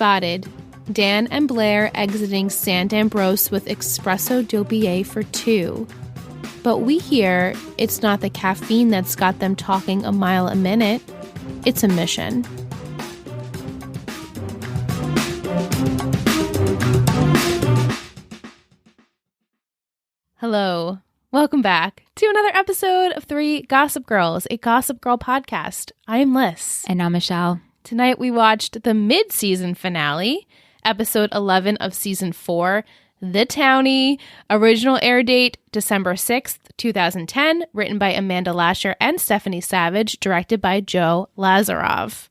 spotted Dan and Blair exiting St. Ambrose with espresso doppie for 2. But we hear it's not the caffeine that's got them talking a mile a minute. It's a mission. Hello. Welcome back to another episode of 3 Gossip Girls, a Gossip Girl podcast. I'm Liz. And I'm Michelle. Tonight we watched the mid-season finale, episode 11 of season 4, The Townie. Original air date, December 6th, 2010, written by Amanda Lasher and Stephanie Savage, directed by Joe Lazaroff.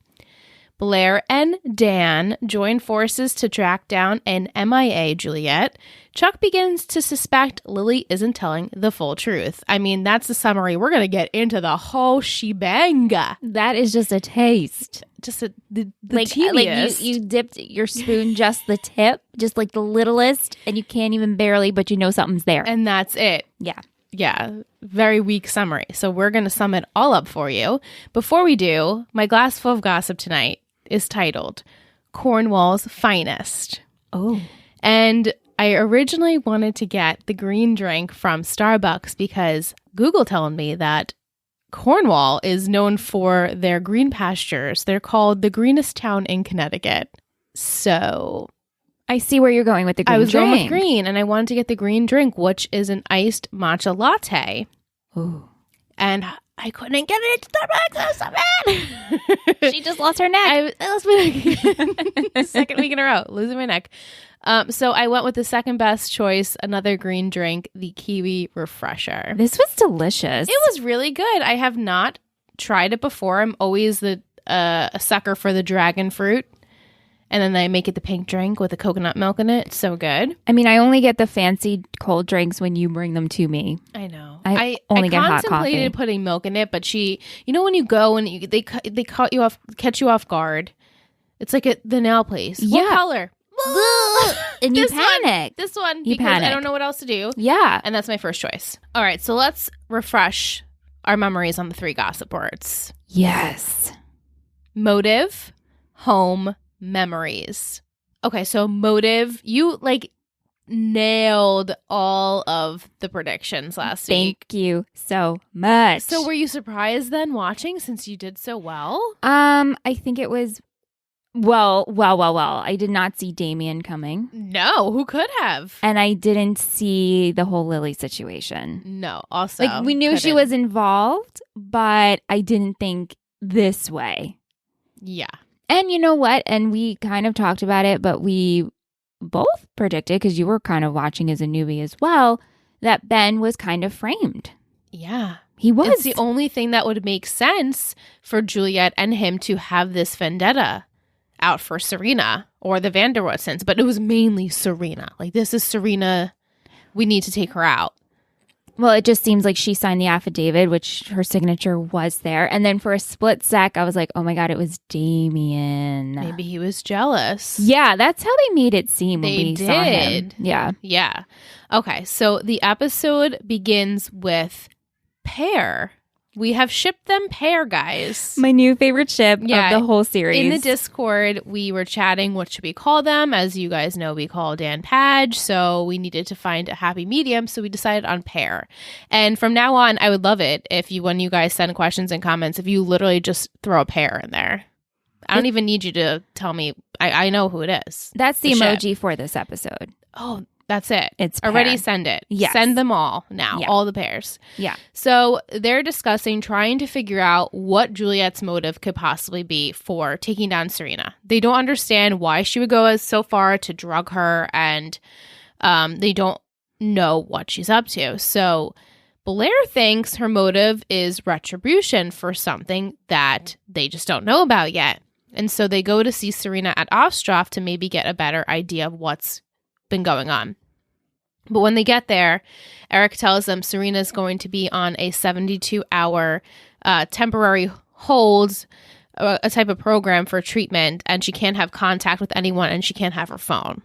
Blair and Dan join forces to track down an MIA Juliet. Chuck begins to suspect Lily isn't telling the full truth. I mean, that's the summary. We're going to get into the whole shebang. That is just a taste. Just the tedious. Like you dipped your spoon just the tip, just like the littlest, and you can't even barely, but you know something's there. And that's it. Yeah. Yeah, very weak summary. So we're going to sum it all up for you. Before we do, my glass full of gossip tonight is titled Cornwall's Finest. Oh. And I originally wanted to get the green drink from Starbucks because Google told me that Cornwall is known for their green pastures. They're called the greenest town in Connecticut. So I see where you're going with the green drink. I was going with green, and I wanted to get the green drink, which is an iced matcha latte. Ooh. And I couldn't get it to Starbucks. I was so mad. She just lost her neck. I lost my neck. Second week in a row, losing my neck. So I went with the second best choice, another green drink, the Kiwi Refresher. This was delicious. It was really good. I have not tried it before. I'm always a sucker for the dragon fruit. And then I make it the pink drink with the coconut milk in it. It's so good. I mean, I only get the fancy cold drinks when you bring them to me. I know. I only get hot coffee. I contemplated putting milk in it, but you know when you go and they catch you off guard. It's like at the nail place. Yeah. What color? And you panic. This one, you because panic. I don't know what else to do. Yeah. And that's my first choice. All right, so let's refresh our memories on the 3 gossip words. Yes. Motive, home, memories. Okay, so motive, you nailed all of the predictions last week. Thank you so much. So were you surprised then watching since you did so well? I think it was well. I did not see Damien coming. No, who could have? And I didn't see the whole Lily situation. No, also. We knew she was involved, but I didn't think this way. Yeah. And you know what? And we kind of talked about it, but we both predicted, because you were kind of watching as a newbie as well, that Ben was kind of framed. Yeah. He was. It's the only thing that would make sense for Juliet and him to have this vendetta out for Serena or the Vanderwoodstons. But it was mainly Serena. This is Serena. We need to take her out. Well, it just seems like she signed the affidavit, which her signature was there. And then for a split sec, I was like, oh my God, it was Damien. Maybe he was jealous. Yeah, that's how they made it seem when we did. saw him. Yeah. Yeah. Okay, so the episode begins with Pear. We have shipped them Pear, guys. My new favorite ship of the whole series. In the Discord, we were chatting, what should we call them? As you guys know, we call Dan Padge, so we needed to find a happy medium, so we decided on Pear. And from now on, I would love it when you guys send questions and comments, if you literally just throw a pear in there. I don't even need you to tell me. I know who it is. That's the emoji for this episode. Oh, that's it. It's pear. Already send it. Yes. Send them all now, Yeah. all the pairs. Yeah. So they're discussing trying to figure out what Juliet's motive could possibly be for taking down Serena. They don't understand why she would go so far to drug her, and they don't know what she's up to. So Blair thinks her motive is retribution for something that they just don't know about yet. And so they go to see Serena at Ostroff to maybe get a better idea of what's been going on. But when they get there, Eric tells them Serena's going to be on a 72-hour temporary hold, a type of program for treatment, and she can't have contact with anyone, and she can't have her phone.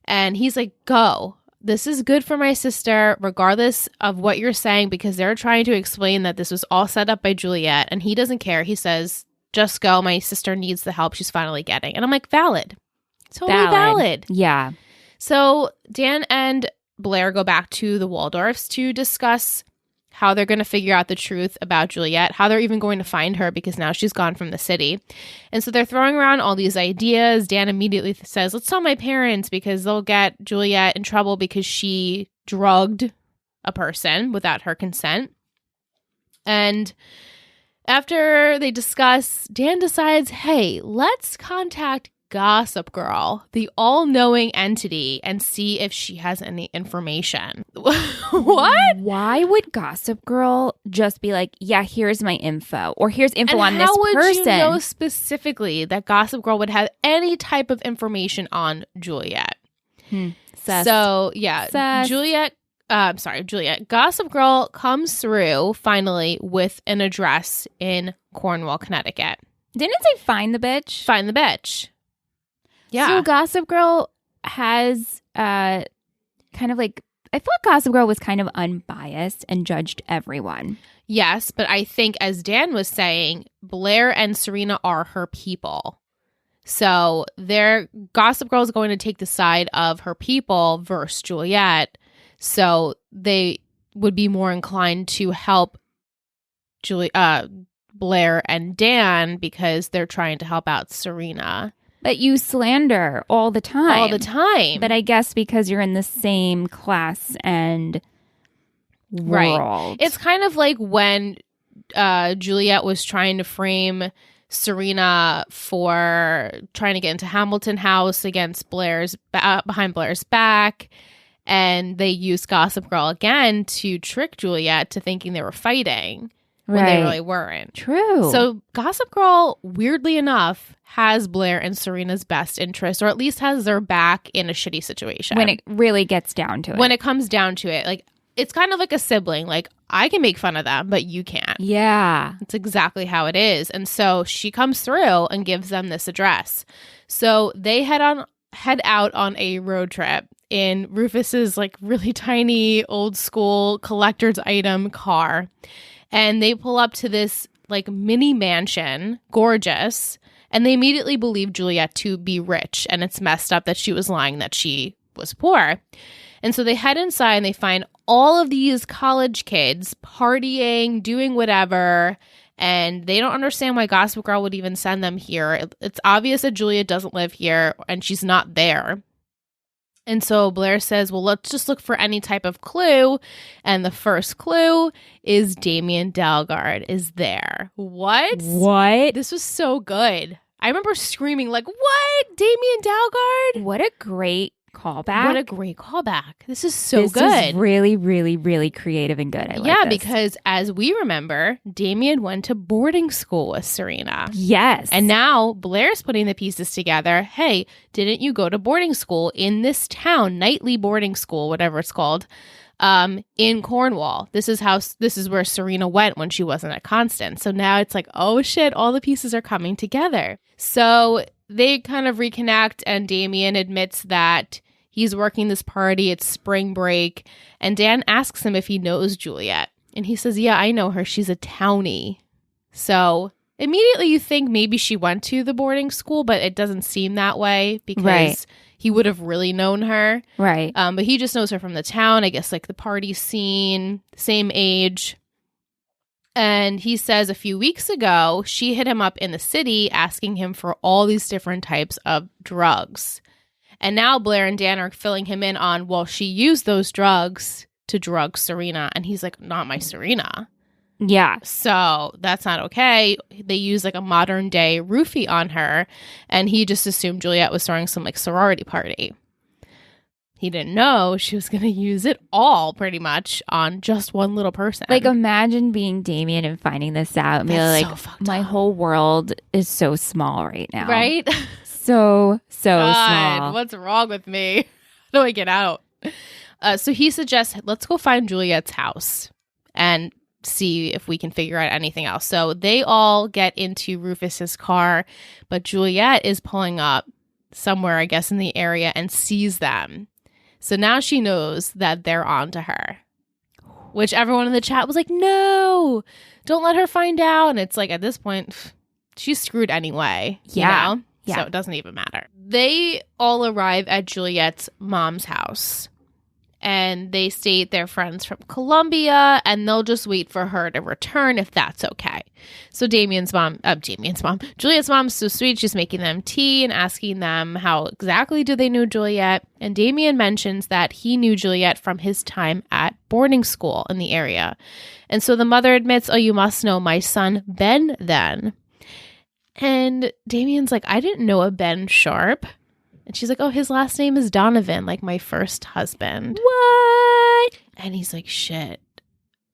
And he's like, go. This is good for my sister, regardless of what you're saying, because they're trying to explain that this was all set up by Juliet, and he doesn't care. He says, just go. My sister needs the help she's finally getting. And I'm like, valid. Totally valid. Yeah. So Dan and Blair go back to the Waldorfs to discuss how they're going to figure out the truth about Juliet, how they're even going to find her because now she's gone from the city. And so they're throwing around all these ideas. Dan immediately says, let's tell my parents because they'll get Juliet in trouble because she drugged a person without her consent. And after they discuss, Dan decides, hey, let's contact Gossip Girl, the all-knowing entity, and see if she has any information. What? Why would Gossip Girl just be like, yeah, here's my info, or here's info on this person? How would you know specifically that Gossip Girl would have any type of information on Juliet? Sus. So, yeah, Sus. Juliet. Gossip Girl comes through finally with an address in Cornwall, Connecticut. Didn't it say find the bitch? Find the bitch. Yeah. So Gossip Girl has kind of like, I thought Gossip Girl was kind of unbiased and judged everyone. Yes, but I think as Dan was saying, Blair and Serena are her people. So Gossip Girl is going to take the side of her people versus Juliet. So they would be more inclined to help Blair and Dan because they're trying to help out Serena. But you slander all the time. All the time. But I guess because you're in the same class and world. Right. It's kind of like when Juliet was trying to frame Serena for trying to get into Hamilton House against behind Blair's back. And they used Gossip Girl again to trick Juliet to thinking they were fighting when they really weren't. True. So Gossip Girl, weirdly enough, has Blair and Serena's best interest, or at least has their back in a shitty situation. When it really gets down to it. When it comes down to it. Like, it's kind of like a sibling. Like, I can make fun of them, but you can't. Yeah. It's exactly how it is. And so she comes through and gives them this address. So they head out on a road trip in Rufus's like really tiny old school collector's item car. And they pull up to this like mini mansion, gorgeous, and they immediately believe Juliet to be rich. And it's messed up that she was lying that she was poor. And so they head inside and they find all of these college kids partying, doing whatever. And they don't understand why Gossip Girl would even send them here. It's obvious that Juliet doesn't live here and she's not there. And so Blair says, well, let's just look for any type of clue. And the first clue is Damien Dalgard is there. What? This was so good. I remember screaming like, what? Damien Dalgard? What a great callback. What a great callback. This is so good. This is really, really, really creative and good. I like this. Because as we remember, Damien went to boarding school with Serena. Yes. And now Blair's putting the pieces together. Hey, didn't you go to boarding school in this town, nightly boarding school, whatever it's called, in Cornwall? This is where Serena went when she wasn't at Constance. So now it's like, oh shit, all the pieces are coming together. So they kind of reconnect, and Damien admits that he's working this party. It's spring break. And Dan asks him if he knows Juliet. And he says, yeah, I know her. She's a townie. So immediately you think maybe she went to the boarding school, but it doesn't seem that way because he would have really known her. Right. But he just knows her from the town, I guess, like the party scene, same age. And he says a few weeks ago, she hit him up in the city asking him for all these different types of drugs. And now Blair and Dan are filling him in on, well, she used those drugs to drug Serena. And he's like, not my Serena. Yeah. So that's not okay. They use like a modern day roofie on her. And he just assumed Juliet was throwing some like sorority party. He didn't know she was going to use it all pretty much on just one little person. Like, imagine being Damien and finding this out and be like, my whole world is so small right now. Right? So God, small. What's wrong with me? How do I get out? So he suggests, let's go find Juliet's house and see if we can figure out anything else. So they all get into Rufus's car, but Juliet is pulling up somewhere, I guess, in the area and sees them. So now she knows that they're on to her, which everyone in the chat was like, no, don't let her find out. And it's like, at this point, she's screwed anyway. Yeah. You know? Yeah. So it doesn't even matter. They all arrive at Juliet's mom's house. And they state they're friends from Colombia, and they'll just wait for her to return if that's okay. So Juliet's mom's so sweet. She's making them tea and asking them how exactly do they know Juliet. And Damien mentions that he knew Juliet from his time at boarding school in the area. And so the mother admits, oh, you must know my son Ben then. And Damien's like, I didn't know a Ben Sharp. And she's like, oh, his last name is Donovan, like my first husband. What? And he's like, shit.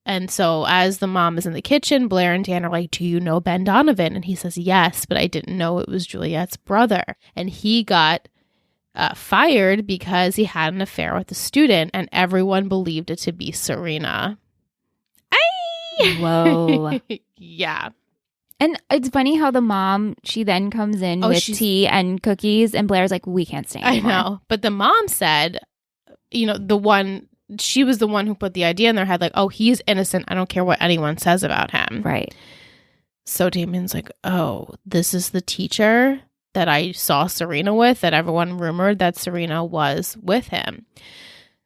And so as the mom is in the kitchen, Blair and Dan are like, do you know Ben Donovan? And he says, yes, but I didn't know it was Juliet's brother. And he got fired because he had an affair with a student, and everyone believed it to be Serena. Whoa. Yeah. And it's funny how the mom, she then comes in with tea and cookies, and Blair's like, we can't stay anymore. I know. But the mom said, she was the one who put the idea in their head, like, oh, he's innocent. I don't care what anyone says about him. Right. So Damien's like, oh, this is the teacher that I saw Serena with, that everyone rumored that Serena was with him.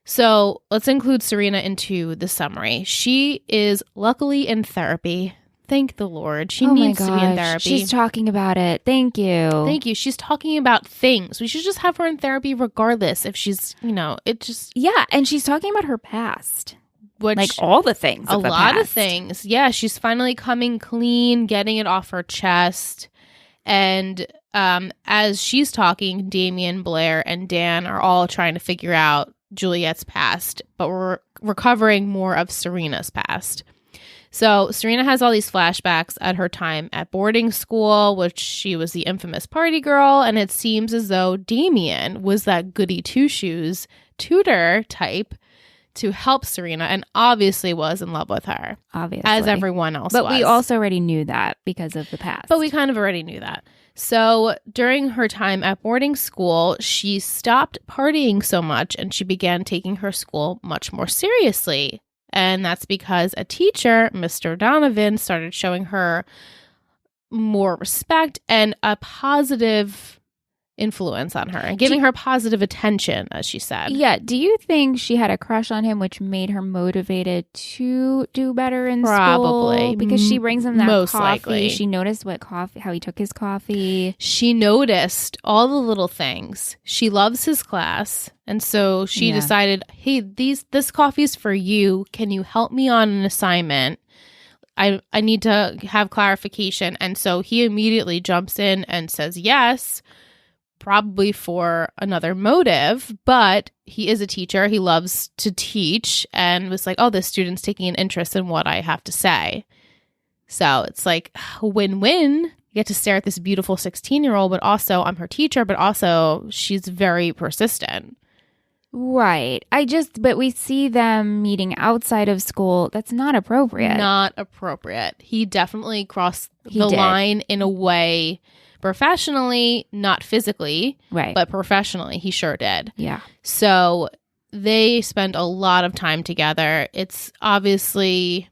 So let's include Serena into the summary. She is luckily in therapy. Thank the Lord. She needs to be in therapy. She's talking about it. Thank you. Thank you. She's talking about things. We should just have her in therapy regardless if she's, it just... Yeah, and she's talking about her past. Which, like all the things. A lot of things. Yeah, she's finally coming clean, getting it off her chest. And as she's talking, Damien, Blair, and Dan are all trying to figure out Juliet's past, but we're recovering more of Serena's past. So Serena has all these flashbacks at her time at boarding school, which she was the infamous party girl, and it seems as though Damien was that goody two-shoes tutor type to help Serena, and obviously was in love with her. Obviously. As everyone else was. But we also already knew that because of the past. But we kind of already knew that. So during her time at boarding school, she stopped partying so much, and she began taking her school much more seriously. And that's because a teacher, Mr. Donovan, started showing her more respect and a positive influence on her and giving her positive attention, as she said. Yeah. Do you think she had a crush on him, which made her motivated to do better in Probably. school? Because she brings him that Most coffee. likely. She noticed how he took his coffee. She noticed all the little things. She loves his class. And so she decided, hey, this coffee's for you. Can you help me on an assignment? I need to have clarification. And so he immediately jumps in and says yes, probably for another motive, but he is a teacher. He loves to teach, and was like, oh, this student's taking an interest in what I have to say. So it's like a win-win. You get to stare at this beautiful 16-year-old, but also I'm her teacher, but also she's very persistent. Right. But we see them meeting outside of school. That's not appropriate. Not appropriate. He definitely crossed the line in a way. Professionally, not physically, right? But professionally, he sure did. Yeah. So they spend a lot of time together. It's obviously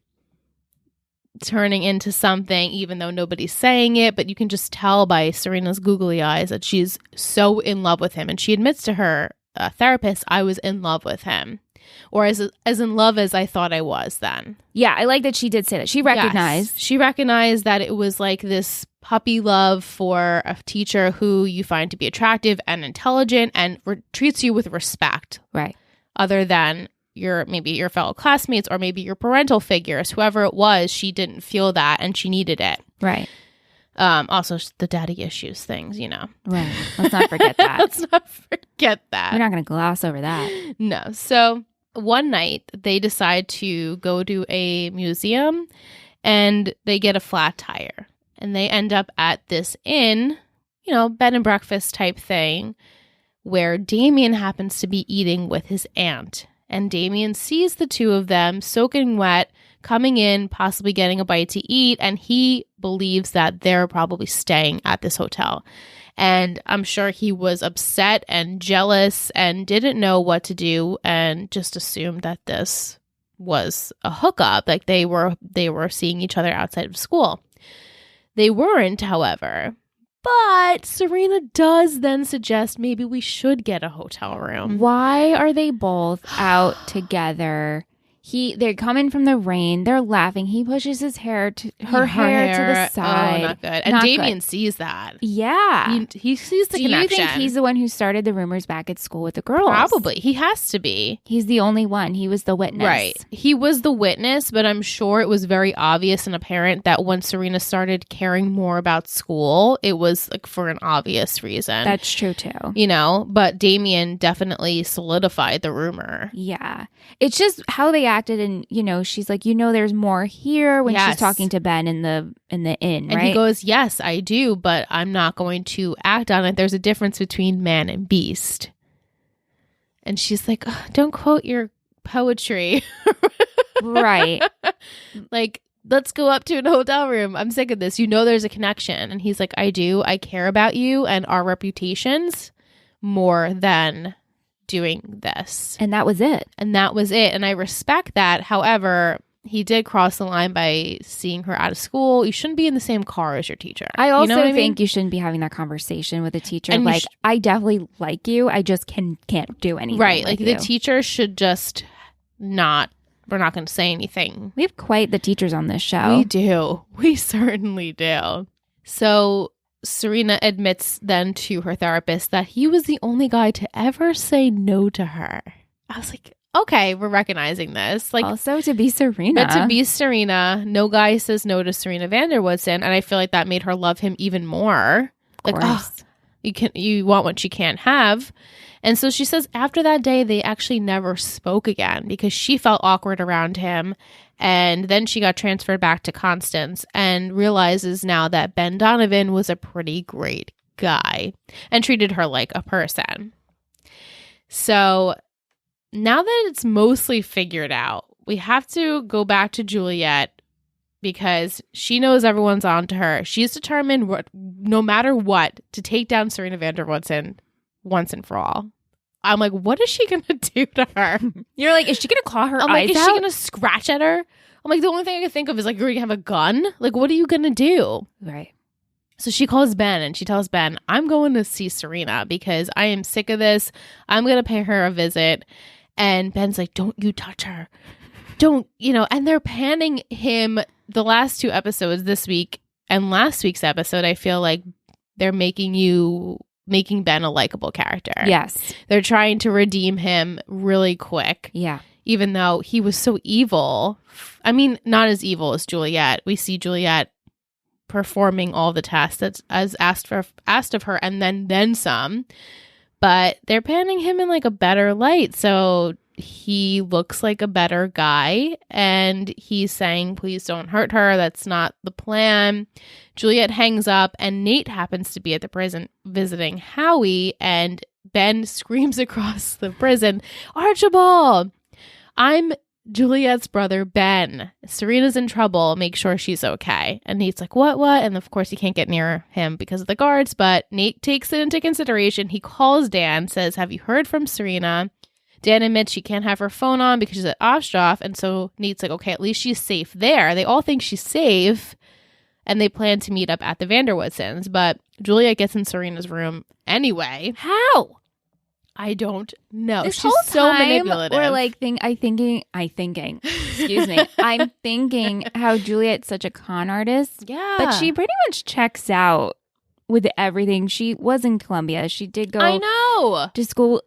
turning into something, even though nobody's saying it, but you can just tell by Serena's googly eyes that she's so in love with him. And she admits to her therapist, I was in love with him. Or as in love as I thought I was then. Yeah, I like that she did say that. She recognized. Yes. She recognized that it was like this puppy love for a teacher who you find to be attractive and intelligent and treats you with respect. Right. Other than maybe your fellow classmates or maybe your parental figures. Whoever it was, she didn't feel that and she needed it. Right. Also, the daddy issues things, Right. Let's not forget that. Let's not forget that. We're not going to gloss over that. No. So one night they decide to go to a museum and they get a flat tire. And they end up at this inn, bed and breakfast type thing, where Damien happens to be eating with his aunt. And Damien sees the two of them soaking wet, coming in, possibly getting a bite to eat, and he believes that they're probably staying at this hotel. And I'm sure he was upset and jealous and didn't know what to do and just assumed that this was a hookup, like they were seeing each other outside of school. They weren't, however. But Serena does then suggest maybe we should get a hotel room. Why are they both out together? They're coming from the rain. They're laughing. He pushes his hair to her hair to the side. Oh, not good. And Damien sees that. Yeah. He sees the connection. Do you think he's the one who started the rumors back at school with the girls? Probably. He has to be. He's the only one. He was the witness. Right. He was the witness, but I'm sure it was very obvious and apparent that when Serena started caring more about school, it was like for an obvious reason. That's true too. You know, but Damien definitely solidified the rumor. Yeah. It's just how they acted, and you know, she's like, you know, there's more here when she's talking to Ben in the inn, and right? he goes, yes, I do, but I'm not going to act on it. There's a difference between man and beast. And she's like, don't quote your poetry. Right. Like, let's go up to an hotel room. I'm sick of this. You know there's a connection. And he's like, I do. I care about you and our reputations more than doing this. And that was it. And I respect that. However, he did cross the line by seeing her out of school. You shouldn't be in the same car as your teacher. I also think think you shouldn't be having that conversation with a teacher. And like, I definitely like you. I just can't do anything. Right. Like, you. the teacher should just not. We're not going to say anything. We have quite the teachers on this show. We do. We certainly do. So Serena admits then to her therapist that he was the only guy to ever say no to her. I was like, okay, we're recognizing this. Like, also to be Serena. But to be Serena, no guy says no to Serena van der Woodsen, and I feel like that made her love him even more. Of like, course. You want what you can't have. And so she says after that day, they actually never spoke again because she felt awkward around him. And then she got transferred back to Constance and realizes now that Ben Donovan was a pretty great guy and treated her like a person. So now that it's mostly figured out, we have to go back to Juliet because she knows everyone's on to her. She's determined, no matter what, to take down Serena van der Woodsen once and for all. I'm like, what is she going to do to her? You're like, is she going to claw her eyes out? I'm like, is she going to scratch at her? I'm like, the only thing I can think of is like, you're going to have a gun? Like, what are you going to do? Right. So she calls Ben and she tells Ben, I'm going to see Serena because I am sick of this. I'm going to pay her a visit. And Ben's like, don't you touch her. Don't, and they're panning him the last two episodes this week and last week's episode. I feel like they're making Ben a likable character. Yes. They're trying to redeem him really quick. Yeah. Even though he was so evil. I mean, not as evil as Juliet. We see Juliet performing all the tasks that's as asked of her and then some. But they're panning him in like a better light. So he looks like a better guy and he's saying, please don't hurt her. That's not the plan. Juliet hangs up and Nate happens to be at the prison visiting Howie and Ben screams across the prison, Archibald, I'm Juliet's brother, Ben. Serena's in trouble. Make sure she's okay. And Nate's like, what? And of course, he can't get near him because of the guards, but Nate takes it into consideration. He calls Dan, says, have you heard from Serena? Dan admits she can't have her phone on because she's at Ostrov. And so Nate's like, okay, at least she's safe there. They all think she's safe. And they plan to meet up at the van der Woodsens. But Juliet gets in Serena's room anyway. How? I don't know. This She's whole so time, manipulative. we're like, excuse me. I'm thinking how Juliet's such a con artist. Yeah. But she pretty much checks out with everything. She was in Columbia. She did go I know. to school.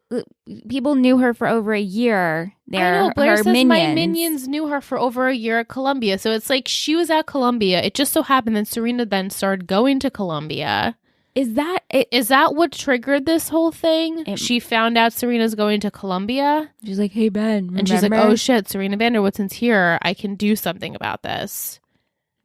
People knew her for over a year. I know. Blair her says minions. my minions knew her for over a year at Columbia. So it's like she was at Columbia. It just so happened that Serena then started going to Columbia. Is that it? Is that what triggered this whole thing? She found out Serena's going to Columbia. She's like, hey, Ben, remember? And she's like, oh, shit, Serena van der Woodsen's here. I can do something about this.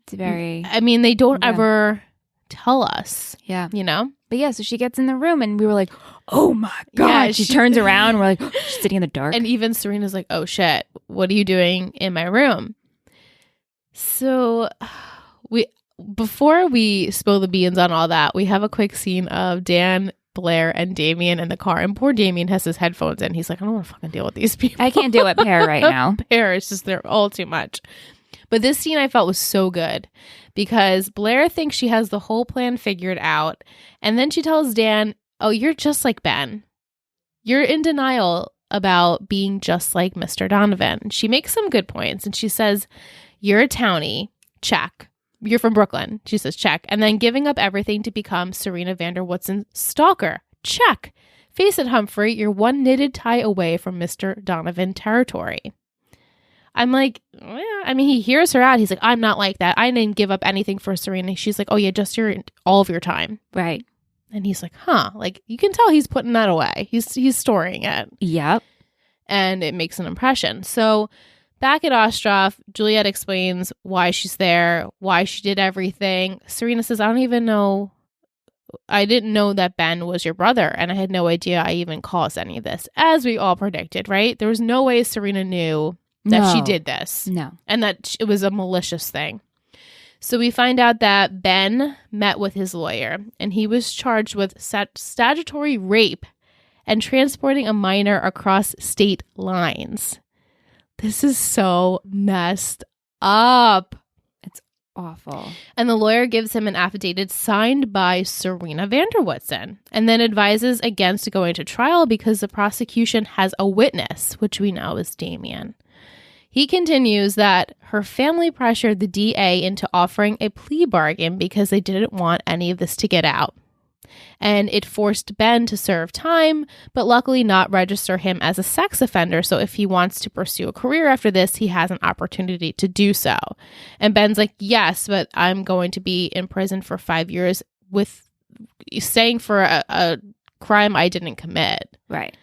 It's very... I mean, they don't ever tell us. Yeah. But yeah, so she gets in the room and we were like, oh my God. Yeah, she turns around and we're like, she's sitting in the dark. And even Serena's like, oh, shit, what are you doing in my room? So before we spill the beans on all that, we have a quick scene of Dan, Blair, and Damien in the car. And poor Damien has his headphones in. He's like, I don't want to fucking deal with these people. I can't deal with Pear right now. Pear, it's just, they're all too much. But this scene I felt was so good because Blair thinks she has the whole plan figured out. And then she tells Dan, oh, you're just like Ben. You're in denial about being just like Mr. Donovan. She makes some good points. And she says, you're a townie. Check. You're from Brooklyn. She says, check. And then giving up everything to become Serena Vanderwoodsen's stalker. Check. Face it, Humphrey. You're one knitted tie away from Mr. Donovan territory. I'm like, he hears her out. He's like, I'm not like that. I didn't give up anything for Serena. She's like, oh yeah, just all of your time. Right. And he's like, huh. Like, you can tell he's putting that away. He's storing it. Yep. And it makes an impression. So back at Ostrov, Juliet explains why she's there, why she did everything. Serena says, I didn't know that Ben was your brother, and I had no idea I even caused any of this, as we all predicted, right? There was no way Serena knew that she did this. No. And that it was a malicious thing. So we find out that Ben met with his lawyer, and he was charged with statutory rape and transporting a minor across state lines. This is so messed up. It's awful. And the lawyer gives him an affidavit signed by Serena Vanderwoodsen and then advises against going to trial because the prosecution has a witness, which we know is Damien. He continues that her family pressured the DA into offering a plea bargain because they didn't want any of this to get out. And it forced Ben to serve time, but luckily not register him as a sex offender. So if he wants to pursue a career after this, he has an opportunity to do so. And Ben's like, yes, but I'm going to be in prison for 5 years with saying for a crime I didn't commit. Right.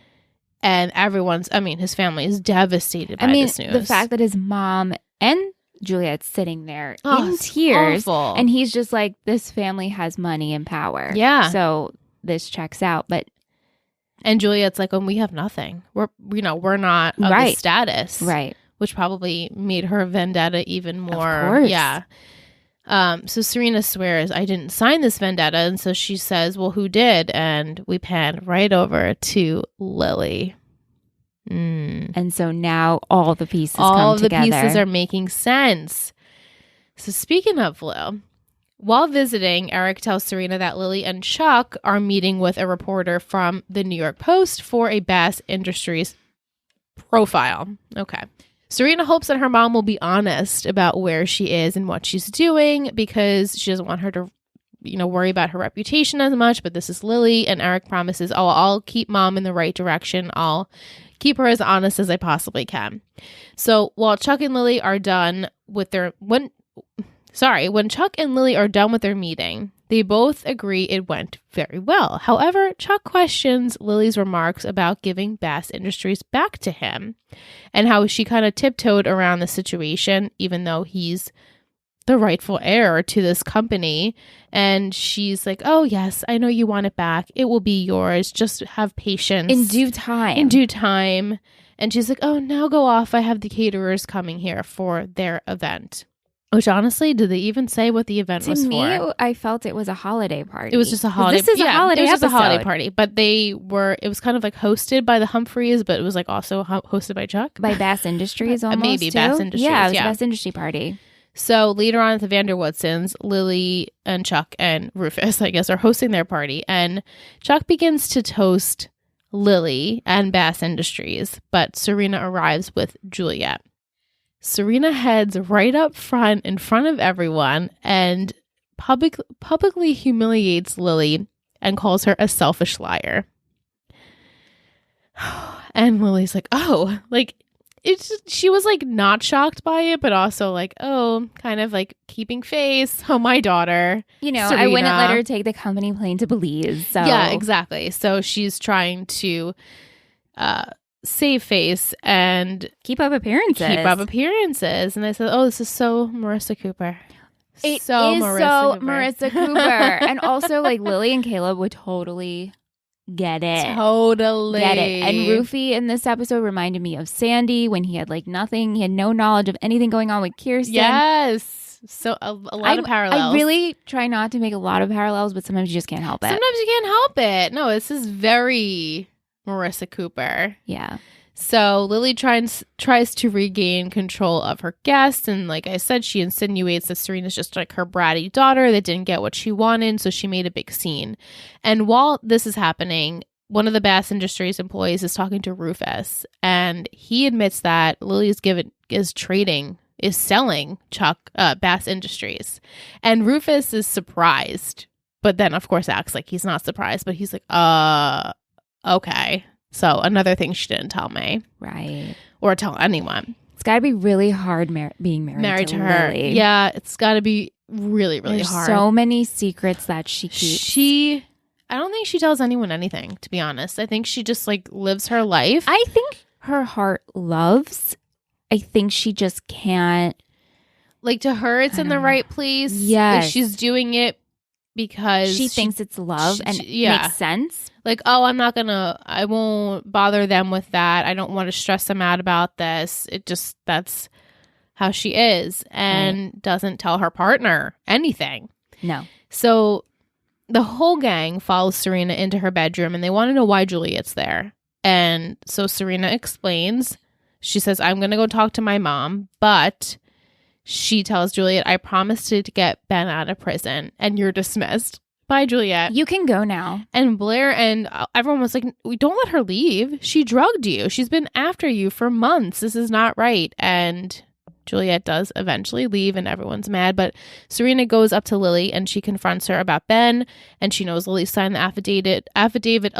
And his family is devastated by this news. The fact that his mom and Juliet's sitting there in tears. Awful. And he's just like, this family has money and power. Yeah. So this checks out. And Juliet's like, we have nothing. We're not of the status. Right. Which probably made her vendetta even more. Of course. Yeah. So Serena swears, I didn't sign this vendetta. And so she says, well, who did? And we pan right over to Lily. And so now all the pieces come together. All the pieces are making sense. So speaking of Lil, while visiting, Eric tells Serena that Lily and Chuck are meeting with a reporter from the New York Post for a Bass Industries profile. Okay. Serena hopes that her mom will be honest about where she is and what she's doing because she doesn't want her to, worry about her reputation as much. But this is Lily, and Eric promises, I'll keep mom in the right direction. I'll keep her as honest as I possibly can. So while Chuck and Lily are done with when Chuck and Lily are done with their meeting, they both agree it went very well. However, Chuck questions Lily's remarks about giving Bass Industries back to him and how she kind of tiptoed around the situation, even though he's the rightful heir to this company. And she's like, oh, yes, I know you want it back. It will be yours. Just have patience. In due time. And she's like, oh, now go off. I have the caterers coming here for their event. Which honestly, did they even say what the event was for? To me, I felt it was a holiday party. It was just a holiday. This is a holiday. It was just a holiday party, but it was kind of like hosted by the Humphreys, but it was like also hosted by Chuck, by Bass Industries, almost maybe too. Bass Industries. Yeah, it was a Bass Industry party. So later on at the Vanderwoodsens, Lily and Chuck and Rufus, I guess, are hosting their party, and Chuck begins to toast Lily and Bass Industries, but Serena arrives with Juliet. Serena heads right up front in front of everyone and publicly humiliates Lily and calls her a selfish liar. And Lily's like, oh, like she was like not shocked by it, but also like, oh, kind of like keeping face. Oh, my daughter. Serena. I wouldn't let her take the company plane to Belize. So. Yeah, exactly. So she's trying to save face and keep up appearances. And I said, oh, this is so Marissa Cooper. It is Marissa Cooper. And also, like, Lily and Caleb would totally get it. Totally get it. And Rufy in this episode reminded me of Sandy when he had like nothing. He had no knowledge of anything going on with Kirsten. Yes. So a lot of parallels. I really try not to make a lot of parallels, but sometimes you just can't help it. No, this is very Marissa Cooper. Yeah. So Lily tries to regain control of her guests. And like I said, she insinuates that Serena's just like her bratty daughter that didn't get what she wanted. So she made a big scene. And while this is happening, one of the Bass Industries employees is talking to Rufus. And he admits that Lily is selling Bass Industries. And Rufus is surprised, but then of course acts like he's not surprised. But he's like, okay. So another thing she didn't tell me. Right. Or tell anyone. It's got to be really hard being married to her. Lily. Yeah, it's got to be really, really There's hard. So many secrets that she keeps. I don't think she tells anyone anything, to be honest. I think she just like lives her life. I think her heart loves. I think she just can't. Like to her, it's in the right place. Yes. Like, she's doing it because she thinks it's love and it makes sense. Like, oh, I won't bother them with that. I don't want to stress them out about this. That's how she is and doesn't tell her partner anything. No. So the whole gang follows Serena into her bedroom and they want to know why Juliet's there. And so Serena explains. She says, I'm going to go talk to my mom, but she tells Juliet, I promised to get Ben out of prison and you're dismissed. Bye, Juliet. You can go now. And Blair and everyone was like, don't let her leave. She drugged you. She's been after you for months. This is not right. And Juliet does eventually leave and everyone's mad. But Serena goes up to Lily and she confronts her about Ben. And she knows Lily signed the affidavit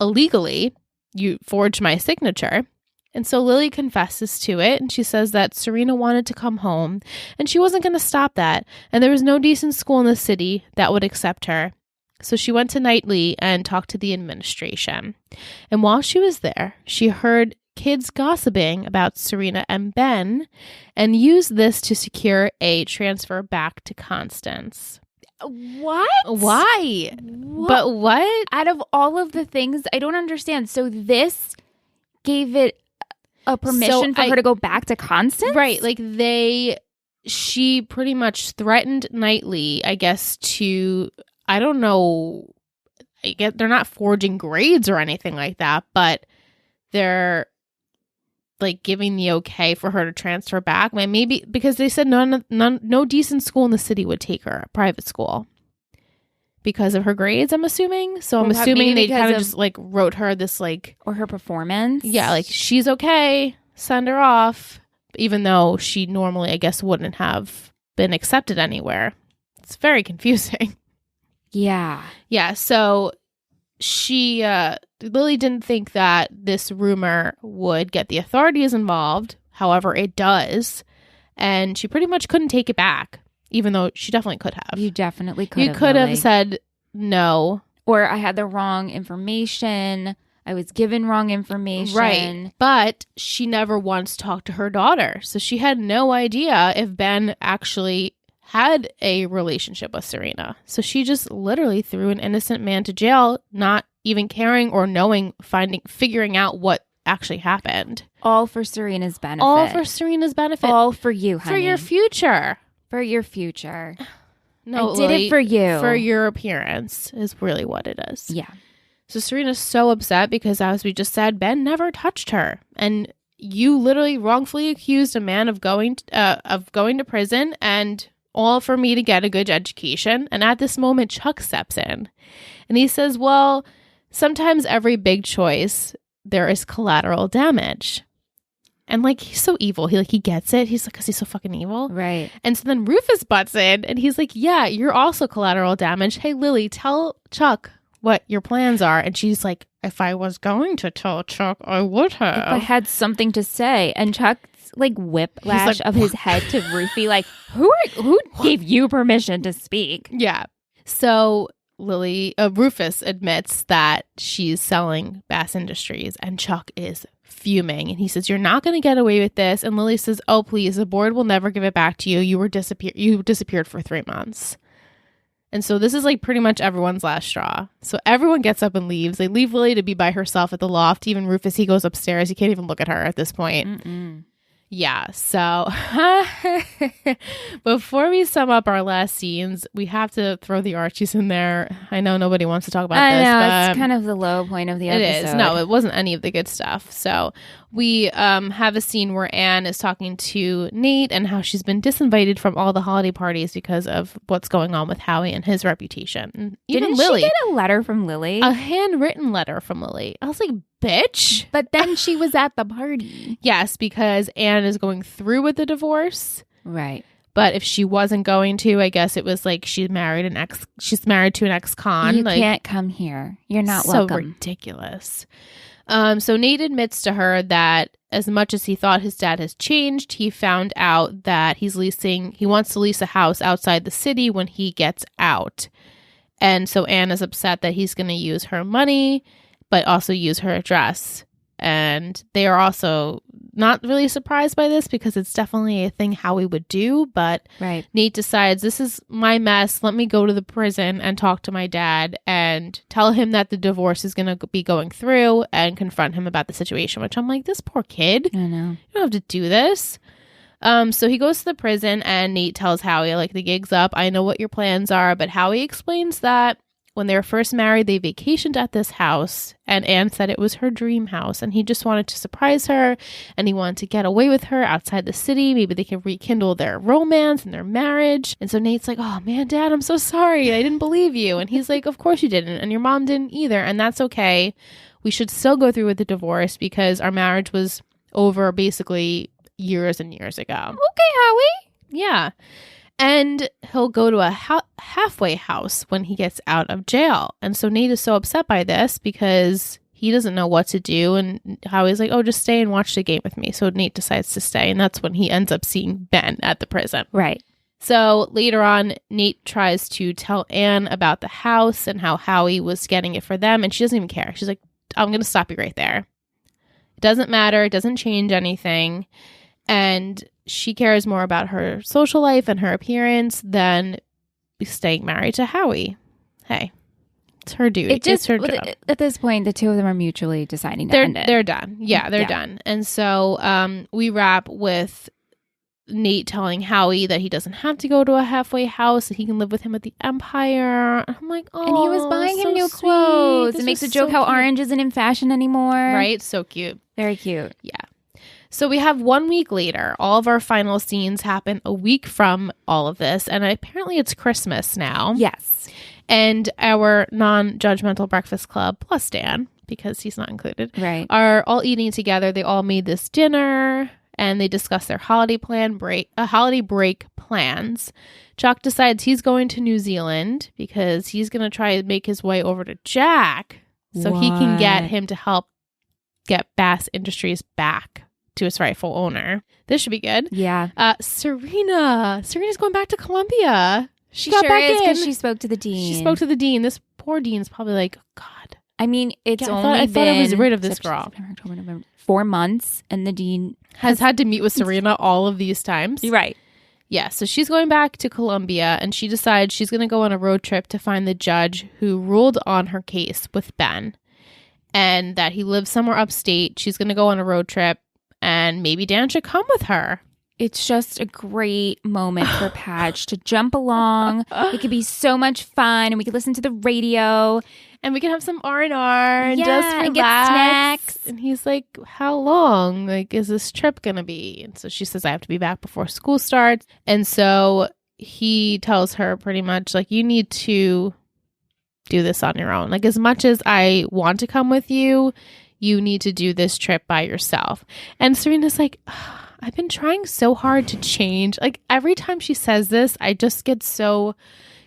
illegally. You forged my signature. And so Lily confesses to it, and she says that Serena wanted to come home, and she wasn't going to stop that, and there was no decent school in the city that would accept her. So she went to Knightley and talked to the administration. And while she was there, she heard kids gossiping about Serena and Ben, and used this to secure a transfer back to Constance. What? Why? But what? Out of all of the things, I don't understand. So this gave it a permission for her to go back to Constance? Right. Like she pretty much threatened Knightley, I guess, to, I don't know, they're not forging grades or anything like that, but they're like giving the okay for her to transfer back. Maybe because they said no decent school in the city would take her, a private school. Because of her grades, I'm assuming. So I'm assuming they kind of just like wrote her this like... Or her performance. Yeah, like she's okay. Send her off. Even though she normally, I guess, wouldn't have been accepted anywhere. It's very confusing. Yeah. Yeah, so Lily didn't think that this rumor would get the authorities involved. However, it does. And she pretty much couldn't take it back. Even though she definitely could have. You definitely could have. You could have said no. Or I had the wrong information. I was given wrong information. Right. But she never once talked to her daughter. So she had no idea if Ben actually had a relationship with Serena. So she just literally threw an innocent man to jail, not even caring or knowing, figuring out what actually happened. All for Serena's benefit. All for Serena's benefit. All for you, honey. For your future. For your future. No, I did it for you. For your appearance is really what it is. Yeah. So Serena's so upset because, as we just said, Ben never touched her. And you literally wrongfully accused a man of going to prison, and all for me to get a good education. And at this moment, Chuck steps in. And he says, well, sometimes every big choice, there is collateral damage. And, like, he's so evil. He gets it. He's like, because he's so fucking evil. Right. And so then Rufus butts in, and he's like, yeah, you're also collateral damage. Hey, Lily, tell Chuck what your plans are. And she's like, if I was going to tell Chuck, I would have. If I had something to say. And Chuck's, like, whiplash of his head to Rufy, like, who gave you permission to speak? Yeah. So Rufus admits that she's selling Bass Industries, and Chuck is fuming, and he says, you're not going to get away with this. And Lily says, oh, please, the board will never give it back to you. You disappeared for 3 months. And so this is like pretty much everyone's last straw. So everyone gets up and leaves. They leave Lily to be by herself at the loft. Even Rufus, he goes upstairs. He can't even look at her at this point. Yeah, so before we sum up our last scenes, we have to throw the Archies in there. I know nobody wants to talk about I this, know, but it's kind of the low point of the it episode. is. No, it wasn't any of the good stuff. So we have a scene where Anne is talking to Nate and how she's been disinvited from all the holiday parties because of what's going on with Howie and his reputation. And even Didn't Lily, she get a letter from Lily? a handwritten letter from Lily. I was like, bitch. But then she was at the party. Yes, because Anne is going through with the divorce. Right. But if she wasn't going to, I guess it was like she's married to an ex-con. You like, can't come here. You're not so welcome. ridiculous. So Nate admits to her that as much as he thought his dad has changed, he found out that he wants to lease a house outside the city when he gets out. And so Anne is upset that he's going to use her money, but also use her address. And they are also not really surprised by this because it's definitely a thing Howie would do. But Right. Nate decides, this is my mess. Let me go to the prison and talk to my dad and tell him that the divorce is going to be going through and confront him about the situation, which I'm like, this poor kid. I know. You don't have to do this. So he goes to the prison and Nate tells Howie, like, the gig's up. I know what your plans are. But Howie explains that when they were first married, they vacationed at this house, and Anne said it was her dream house, and he just wanted to surprise her, and he wanted to get away with her outside the city. Maybe they could rekindle their romance and their marriage. And so Nate's like, oh man, Dad, I'm so sorry. I didn't believe you. And he's like, of course you didn't, and your mom didn't either, and that's okay. We should still go through with the divorce because our marriage was over basically years and years ago. Okay, Howie. Yeah. And he'll go to a halfway house when he gets out of jail. And so Nate is so upset by this because he doesn't know what to do. And Howie's like, oh, just stay and watch the game with me. So Nate decides to stay. And that's when he ends up seeing Ben at the prison. Right. So later on, Nate tries to tell Anne about the house and how Howie was getting it for them. And she doesn't even care. She's like, I'm going to stop you right there. It doesn't matter. It doesn't change anything. And she cares more about her social life and her appearance than staying married to Howie. Hey, it's her duty. It's her job. At this point, the two of them are mutually deciding to end it. They're done. Yeah, they're done. And so we wrap with Nate telling Howie that he doesn't have to go to a halfway house, that he can live with him at the Empire. I'm like, oh, and he was buying him so new sweet. clothes. This It makes a was joke so how cute. orange isn't in fashion anymore. Right? So cute. Very cute. Yeah. So we have 1 week later. All of our final scenes happen a week from all of this. And apparently it's Christmas now. Yes. And our non-judgmental breakfast club, plus Dan, because he's not included, Right. are all eating together. They all made this dinner and they discuss their holiday break plans. Chuck decides he's going to New Zealand because he's going to try and make his way over to Jack so he can get him to help get Bass Industries back to its rightful owner. This should be good. Yeah. Serena's going back to Columbia. She got sure back is because in. she spoke to the dean. She spoke to the dean. This poor dean's probably like, God. I mean, it's Yeah, only I thought I was been rid of this September, girl. October, November, 4 months, and the dean Has had to meet with Serena all of these times. Right. Yeah, so she's going back to Columbia, and she decides she's going to go on a road trip to find the judge who ruled on her case with Ben, and that he lives somewhere upstate. She's going to go on a road trip, and maybe Dan should come with her. It's just a great moment for Patch to jump along. It could be so much fun, and we could listen to the radio. And we can have some R&R and Yeah, just relax. and get snacks. And he's like, how long? Like, is this trip going to be? And so she says, I have to be back before school starts. And so he tells her pretty much, like, you need to do this on your own. Like, as much as I want to come with you, you need to do this trip by yourself. And Serena's like, I've been trying so hard to change. Like, every time she says this, I just get so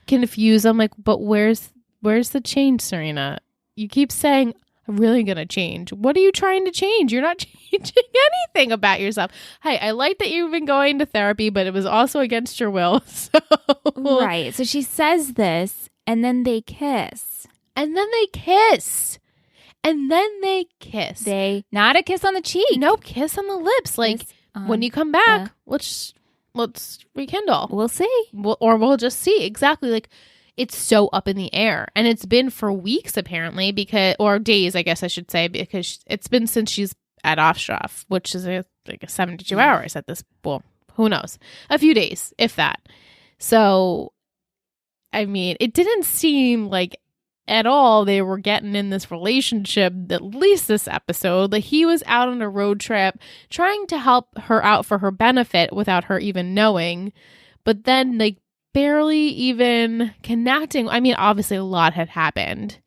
confused. I'm like, but where's the change, Serena? You keep saying, I'm really going to change. What are you trying to change? You're not changing anything about yourself. Hey, I like that you've been going to therapy, but it was also against your will. So. Right. So she says this, and then they kiss. And then they kiss. And then they kiss. Not a kiss on the cheek. No, kiss on the lips. Like, Kiss when you come back, let's rekindle. We'll see. We'll just see. Exactly. Like, it's so up in the air. And it's been for weeks, apparently, or days, I guess I should say, because it's been since she's at Ostrov, which is a like 72 hours at this. Well, who knows? A few days, if that. So, I mean, it didn't seem like at all they were getting in this relationship, at least this episode. Like, he was out on a road trip trying to help her out for her benefit without her even knowing. But then, like, barely even connecting. I mean, obviously a lot had happened.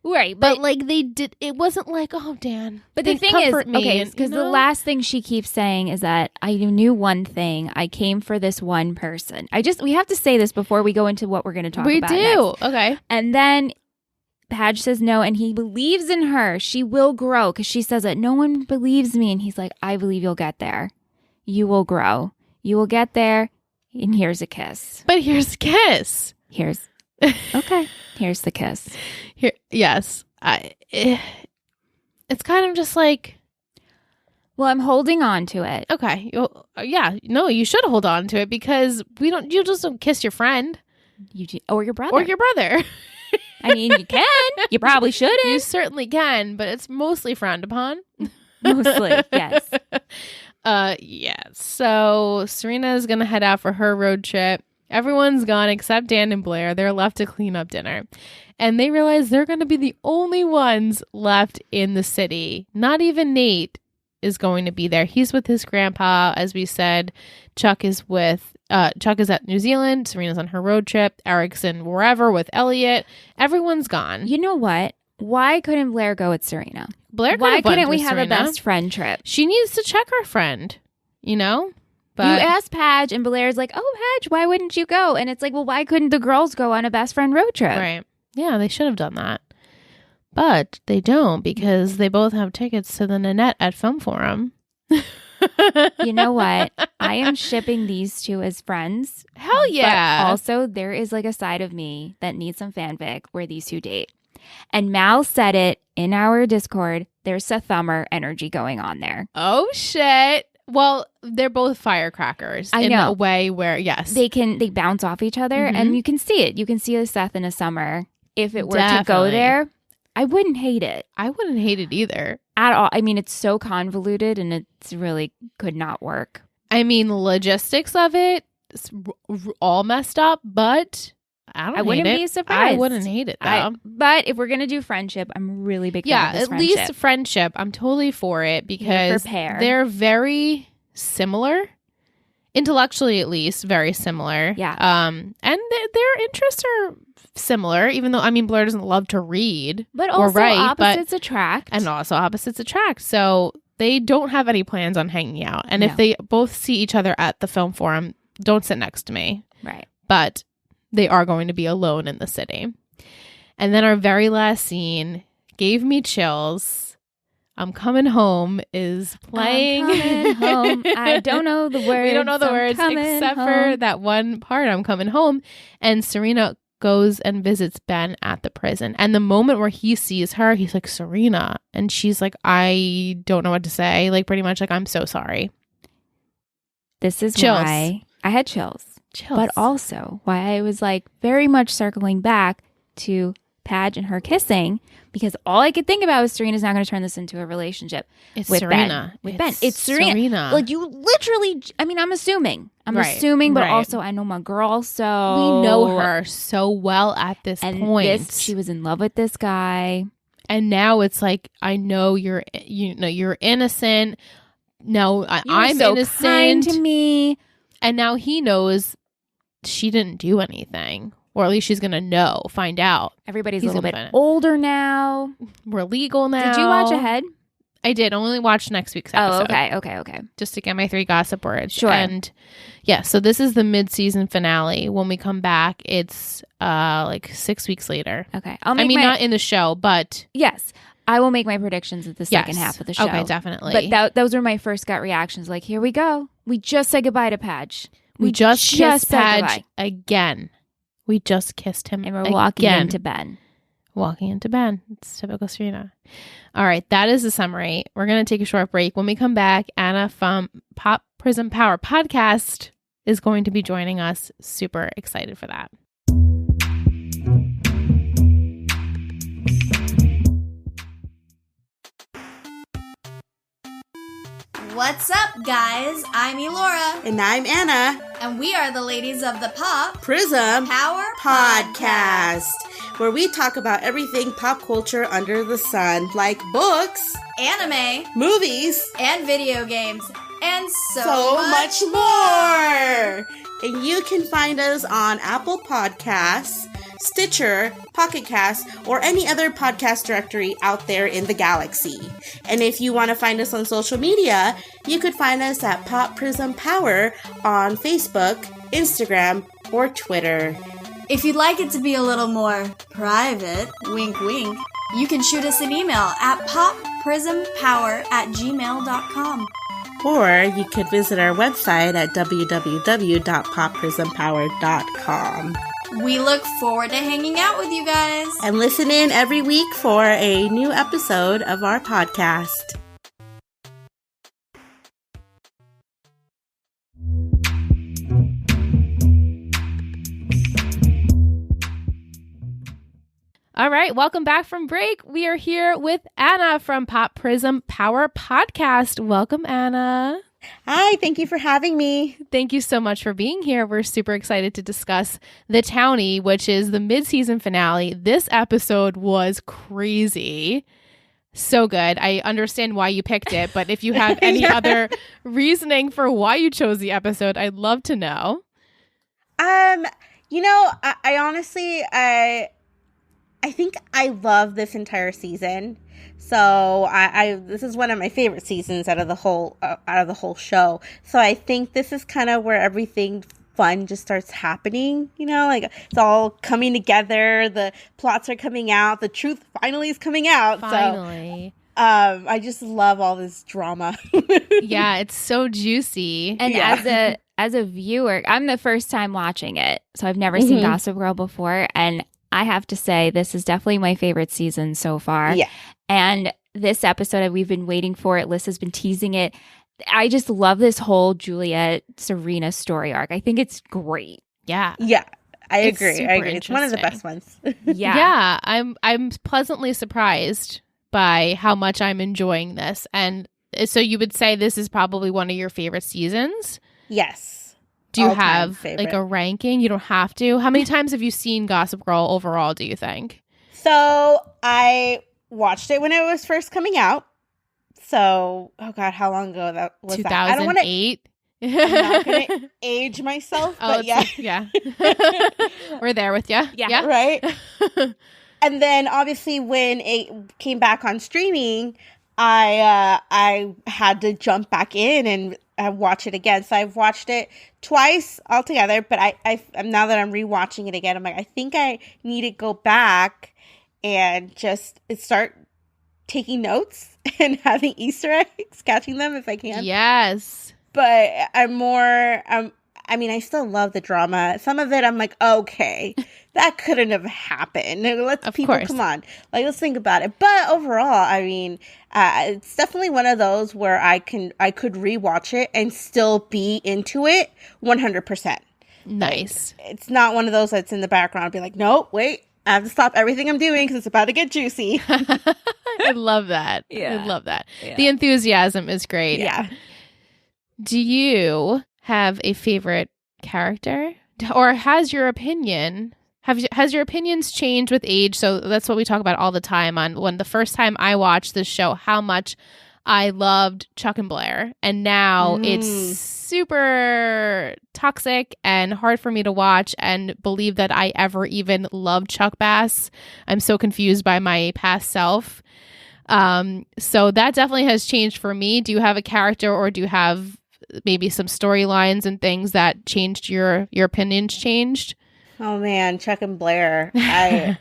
Right. But like they did, it wasn't like, oh, Dan. But the thing is, okay, because the last thing she keeps saying is that I knew one thing. I came for this one person. We have to say this before we go into what we're going to talk about next. We do. Okay. And then Padge says no, and he believes in her. She will grow, because she says that no one believes me. And he's like, I believe you'll get there. You will grow. You will get there. And here's a kiss. But here's a kiss. Okay. Here's the kiss. Yes. It's kind of just like, well, I'm holding on to it. Okay. Yeah. No, you should hold on to it, because you just don't kiss your friend. Or your brother. I mean, you can. You probably shouldn't. You certainly can, but it's mostly frowned upon. Mostly, yes. Yes. So Serena is going to head out for her road trip. Everyone's gone except Dan and Blair. They're left to clean up dinner. And they realize they're going to be the only ones left in the city. Not even Nate is going to be there. He's with his grandpa. As we said, Chuck is at New Zealand. Serena's on her road trip. Eric's in wherever with Elliot. Everyone's gone. You know what? Why couldn't Blair go with Serena? Why couldn't we have Serena? A best friend trip? She needs to check her friend, But you asked Padge, and Blair's like, oh, Padge, why wouldn't you go? And it's like, well, why couldn't the girls go on a best friend road trip? Right. Yeah, they should have done that. But they don't, because they both have tickets to the Nanette at Film Forum. You know what? I am shipping these two as friends. Hell yeah. But also, there is like a side of me that needs some fanfic where these two date. And Mal said it in our Discord. There's a Thummer energy going on there. Oh, shit. Well, they're both firecrackers. I know. A way where, yes. They bounce off each other, and you can see it. You can see a Seth and a Summer. If it were to go there, I wouldn't hate it. I wouldn't hate it either. At all. I mean, it's so convoluted, and it's really could not work. I mean, the logistics of it, it's all messed up, but I wouldn't be surprised. I wouldn't hate it, though. But if we're going to do friendship, I'm really big fan of this friendship. Yeah, at least friendship. I'm totally for it, because they're very similar. Intellectually, at least, very similar. Yeah. And their interests are similar, even though, I mean, Blair doesn't love to read. But also opposites attract. And also opposites attract. So they don't have any plans on hanging out. And if they both see each other at the Film Forum, don't sit next to me. Right. But they are going to be alone in the city. And then our very last scene gave me chills. I'm Coming Home is playing. I'm coming home. I don't know the words. We don't know the words except for that one part, I'm coming home. And Serena goes and visits Ben at the prison. And the moment where he sees her, he's like, Serena. And she's like, I don't know what to say. Like, pretty much like, I'm so sorry. This is why I had chills. But also why I was like very much circling back to Padge and her kissing, because all I could think about was Serena's not going to turn this into a relationship with Serena. Ben. It's Serena. Like, you literally, I mean, I'm assuming, but also I know my girl, so we know her so well at this point. She was in love with this guy, and now it's like, I know you're innocent. No, I'm so innocent. Kind to me, and now he knows she didn't do anything. Or at least she's going to find out. Everybody's a little bit older now. We're legal now. Did you watch ahead? I did. Only watch next week's episode. Oh, okay. Just to get my 3 gossip words. Sure. And yeah, so this is the mid-season finale. When we come back, it's like 6 weeks later. Okay. Not in the show, but... Yes. I will make my predictions at the second half of the show. Okay, definitely. But those were my first gut reactions. Like, here we go. We just said goodbye to Padge. We just kissed Padge again. We just kissed him and we're walking into Ben. It's typical Serena. All right, that is the summary. We're going to take a short break. When we come back, Anna from Pop Prison Power podcast is going to be joining us. Super excited for that. What's up, guys? I'm Elora. And I'm Anna. And we are the ladies of the Pop Prism Power Podcast, where we talk about everything pop culture under the sun, like books, anime, movies, and video games, and so much more. And you can find us on Apple Podcasts, Stitcher, Pocket Cast, or any other podcast directory out there in the galaxy. And if you want to find us on social media, you could find us at Pop Prism Power on Facebook, Instagram, or Twitter. If you'd like it to be a little more private, wink wink, you can shoot us an email at popprismpower@gmail.com. Or you could visit our website at www.popprismpower.com. We look forward to hanging out with you guys. And listen in every week for a new episode of our podcast. All right, welcome back from break. We are here with Anna from Pop Prism Power Podcast. Welcome, Anna. Hi, thank you for having me. Thank you so much for being here. We're super excited to discuss The Townie, which is the mid-season finale. This episode was crazy. So good. I understand why you picked it, but if you have any other reasoning for why you chose the episode, I'd love to know. I honestly, I think I love this entire season. So this is one of my favorite seasons out of the whole show. So I think this is kind of where everything fun just starts happening. Like it's all coming together. The plots are coming out. The truth finally is coming out. Finally. So, I just love all this drama. Yeah, it's so juicy. And as a viewer, I'm the first time watching it, so I've never seen Gossip Girl before, and I have to say, this is definitely my favorite season so far. Yeah. And this episode, we've been waiting for it. Liz has been teasing it. I just love this whole Juliet Serena story arc. I think it's great. Yeah. Yeah. I agree. It's one of the interesting. best ones. Yeah. I'm pleasantly surprised by how much I'm enjoying this. And so you would say this is probably one of your favorite seasons? Yes. Do you All-time have favorite. like a ranking? You don't have to. How many times have you seen Gossip Girl overall, do you think? So I watched it when it was first coming out. So, oh God, how long ago that was 2008? I'm not going to age myself, but yeah. Yeah. We're there with you. Yeah. Right? And then obviously when it came back on streaming, I had to jump back in and watch it again. So I've watched it twice altogether, but I now that I'm rewatching it again, I'm like, I think I need to go back and just start taking notes and having Easter eggs, catching them if I can. Yes. But I still love the drama. Some of it I'm like, okay, that couldn't have happened. Come on. Like, let's think about it. But overall, it's definitely one of those where I could rewatch it and still be into it 100%. Nice. Like, it's not one of those that's in the background. I'd be like, nope, wait, I have to stop everything I'm doing because it's about to get juicy. I love that. Yeah. I love that. Yeah. The enthusiasm is great. Yeah. Do you have a favorite character, or has your opinions changed with age? So that's what we talk about all the time on when the first time I watched this show, how much I loved Chuck and Blair, and now it's super toxic and hard for me to watch and believe that I ever even loved Chuck Bass. I'm so confused by my past self. So that definitely has changed for me. Do you have a character, or do you have maybe some storylines and things that changed your opinions changed? Oh man, Chuck and Blair. I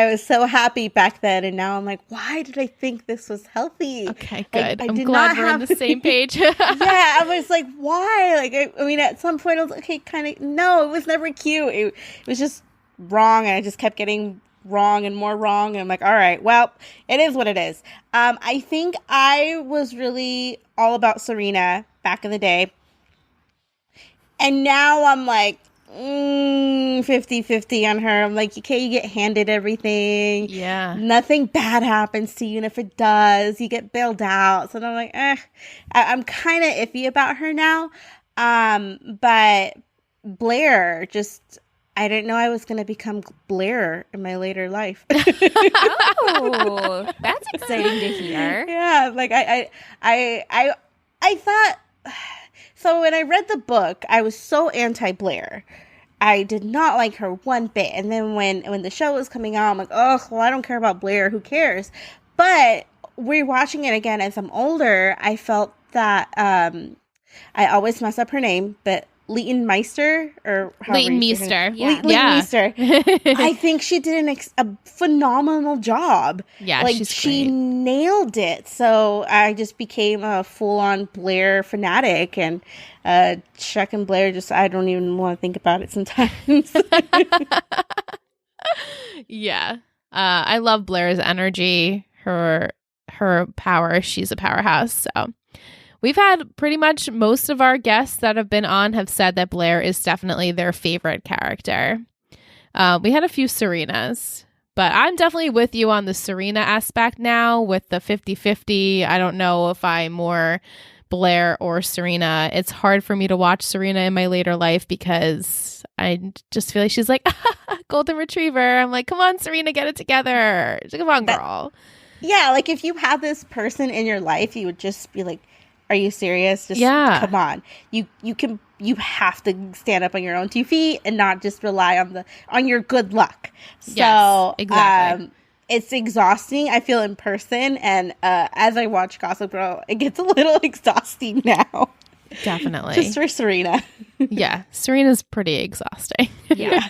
was so happy back then, and now I'm like, why did I think this was healthy? Okay, good. I I'm did glad not we're on the same page. Yeah, I was like, why? Like, at some point I was like, okay, kind of, no, it was never cute. It was just wrong, and I just kept getting wrong and more wrong, and I'm like, all right, well, it is what it is. I think I was really all about Serena back in the day, and now I'm like, 50-50 on her. I'm like, okay, you get handed everything. Yeah. Nothing bad happens to you. And if it does, you get bailed out. So I'm like, I'm kind of iffy about her now. But Blair, just, I didn't know I was going to become Blair in my later life. Oh, that's exciting to hear. Yeah. Like I thought, so when I read the book, I was so anti-Blair. I did not like her one bit. And then when the show was coming out, I'm like, oh, well, I don't care about Blair. Who cares? But rewatching it again as I'm older, I felt that I always mess up her name, but Leighton Meester Leighton Meester. Leighton Meester. I think she did a phenomenal job. Yeah, like she's she great. nailed it. So I just became a full-on Blair fanatic, and Chuck and Blair, just I don't even want to think about it sometimes. Yeah, I love Blair's energy, her power. She's a powerhouse. So. We've had pretty much most of our guests that have been on have said that Blair is definitely their favorite character. We had a few Serenas, but I'm definitely with you on the Serena aspect now with the 50-50. I don't know if I'm more Blair or Serena. It's hard for me to watch Serena in my later life because I just feel like she's like, golden retriever. I'm like, come on, Serena, get it together. Come on, girl. Yeah, like if you had this person in your life, you would just be like, are you serious? Just come on. You have to stand up on your own 2 feet and not just rely on your good luck. So yes, exactly. It's exhausting, I feel, in person, and as I watch Gossip Girl, it gets a little exhausting now. Definitely. Just for Serena. Yeah, Serena's pretty exhausting. Yeah.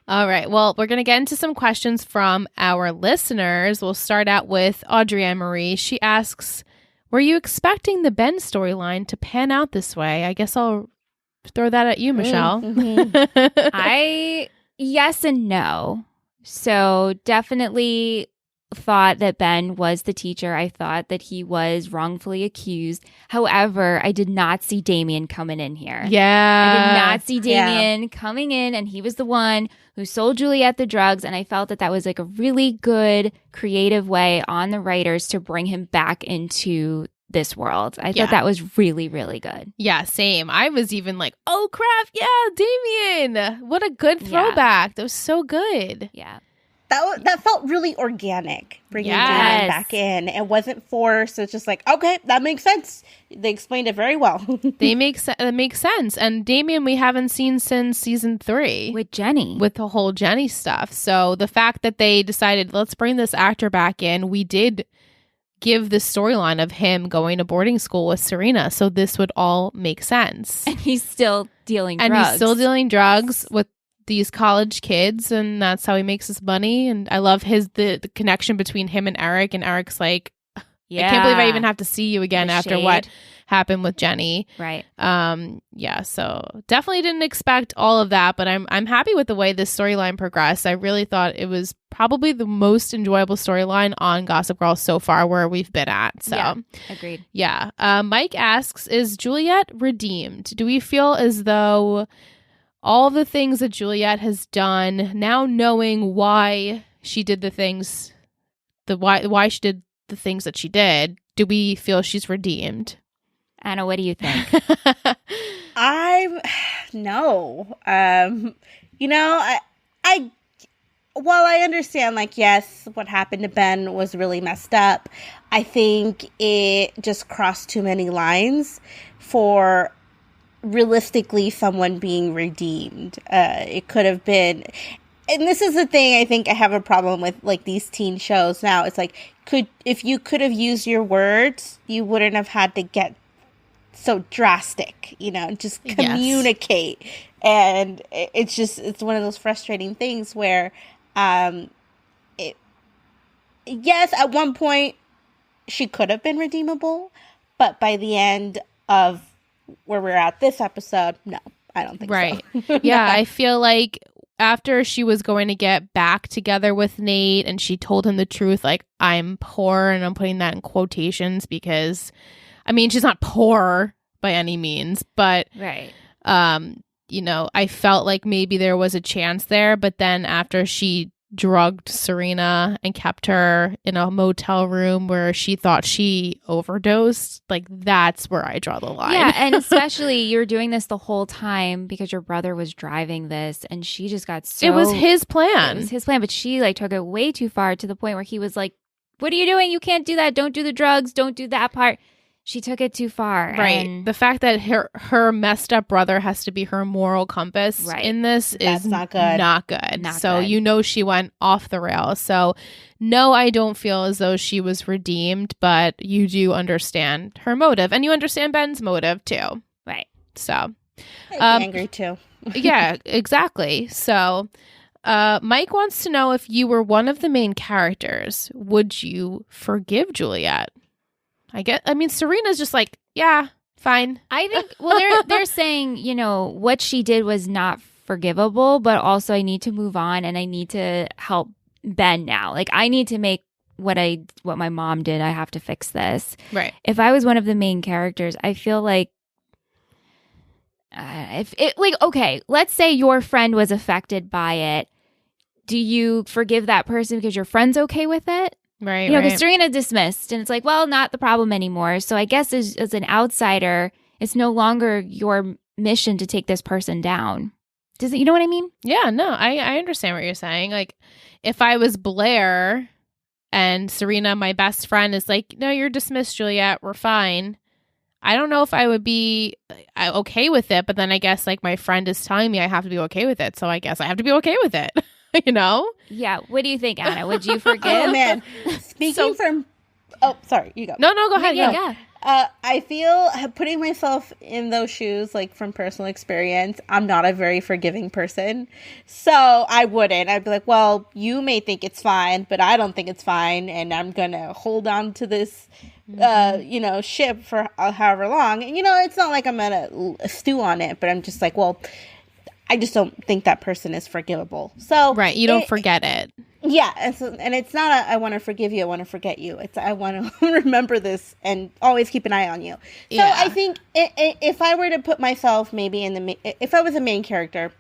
All right. Well, we're going to get into some questions from our listeners. We'll start out with Audrey Ann Marie. She asks, were you expecting the Ben storyline to pan out this way? I guess I'll throw that at you, Michelle. Mm-hmm. Yes and no. So definitely thought that Ben was the teacher. I thought that he was wrongfully accused. However, I did not see Damien coming in here. Yeah. I did not see Damien coming in, and he was the one who sold Juliet the drugs, and I felt that was like a really good creative way on the writers to bring him back into this world. I thought that was really, really good. Yeah, same. I was even like, oh crap, yeah, Damien. What a good throwback. That was so good. Yeah. That felt really organic, bringing Damien back in. It wasn't forced. It's just like, okay, that makes sense. They explained it very well. That makes sense. And Damien, we haven't seen since season 3. With Jenny. With the whole Jenny stuff. So the fact that they decided, let's bring this actor back in, we did give the storyline of him going to boarding school with Serena. So this would all make sense. And he's still dealing drugs. And he's still dealing drugs with these college kids, and that's how he makes his money. And I love the connection between him and Eric. And Eric's like, I can't believe I even have to see you again after what happened with Jenny. Right. Yeah. So definitely didn't expect all of that, but I'm happy with the way this storyline progressed. I really thought it was probably the most enjoyable storyline on Gossip Girl so far where we've been at. So yeah, agreed. Yeah. Mike asks, is Juliet redeemed? Do we feel as though all the things that Juliet has done, now knowing why she did the things, why she did the things that she did, do we feel she's redeemed? Anna, what do you think? No. While I understand, like, yes, what happened to Ben was really messed up, I think it just crossed too many lines for realistically someone being redeemed. It could have been, and this is the thing I think I have a problem with, like, these teen shows now. It's like, if you could have used your words, you wouldn't have had to get so drastic, just communicate. Yes. And it's one of those frustrating things where yes, at one point she could have been redeemable, but by the end of where we're at this episode, no, I don't think so. Yeah, I feel like after she was going to get back together with Nate and she told him the truth, like, I'm poor, and I'm putting that in quotations because, I mean, she's not poor by any means, but right. I felt like maybe there was a chance there, but then after she drugged Serena and kept her in a motel room where she thought she overdosed, like that's where I draw the line. Yeah, and especially you're doing this the whole time because your brother was driving this, and she just got so... It was his plan. It was his plan, but she like took it way too far to the point where he was like, what are you doing? You can't do that. Don't do the drugs. Don't do that part. She took it too far. Right. And the fact that her messed up brother has to be her moral compass in this is not good. Not good. Not so good. She went off the rails. So no, I don't feel as though she was redeemed, but you do understand her motive, and you understand Ben's motive too. Right. So I'd be angry too. Yeah, exactly. So Mike wants to know, if you were one of the main characters, would you forgive Juliet? Serena's just like, yeah, fine. I think, well, they're saying, what she did was not forgivable, but also I need to move on and I need to help Ben now. Like, I need to make what my mom did. I have to fix this. Right. If I was one of the main characters, I feel like, okay, let's say your friend was affected by it. Do you forgive that person because your friend's okay with it? Right, because Serena dismissed, and it's like, well, not the problem anymore. So I guess as an outsider, it's no longer your mission to take this person down. You know what I mean? Yeah, no, I understand what you're saying. Like, if I was Blair and Serena, my best friend, is like, no, you're dismissed, Juliet, we're fine. I don't know if I would be okay with it, but then I guess like my friend is telling me I have to be okay with it, so I guess I have to be okay with it. Yeah. What do you think, Anna? Would you forgive? Oh man, speaking from... Oh, sorry, you go. No, go ahead. Yeah. I feel, putting myself in those shoes, like from personal experience, I'm not a very forgiving person. So I wouldn't. I'd be like, well, you may think it's fine, but I don't think it's fine. And I'm going to hold on to this, ship for however long. And, it's not like I'm going to stew on it, but I'm just like, well, I just don't think that person is forgivable. So right, you don't forget it. Yeah, and it's not I want to forgive you, I want to forget you. It's I want to remember this and always keep an eye on you. So yeah. I think if I were to put myself maybe if I was a main character,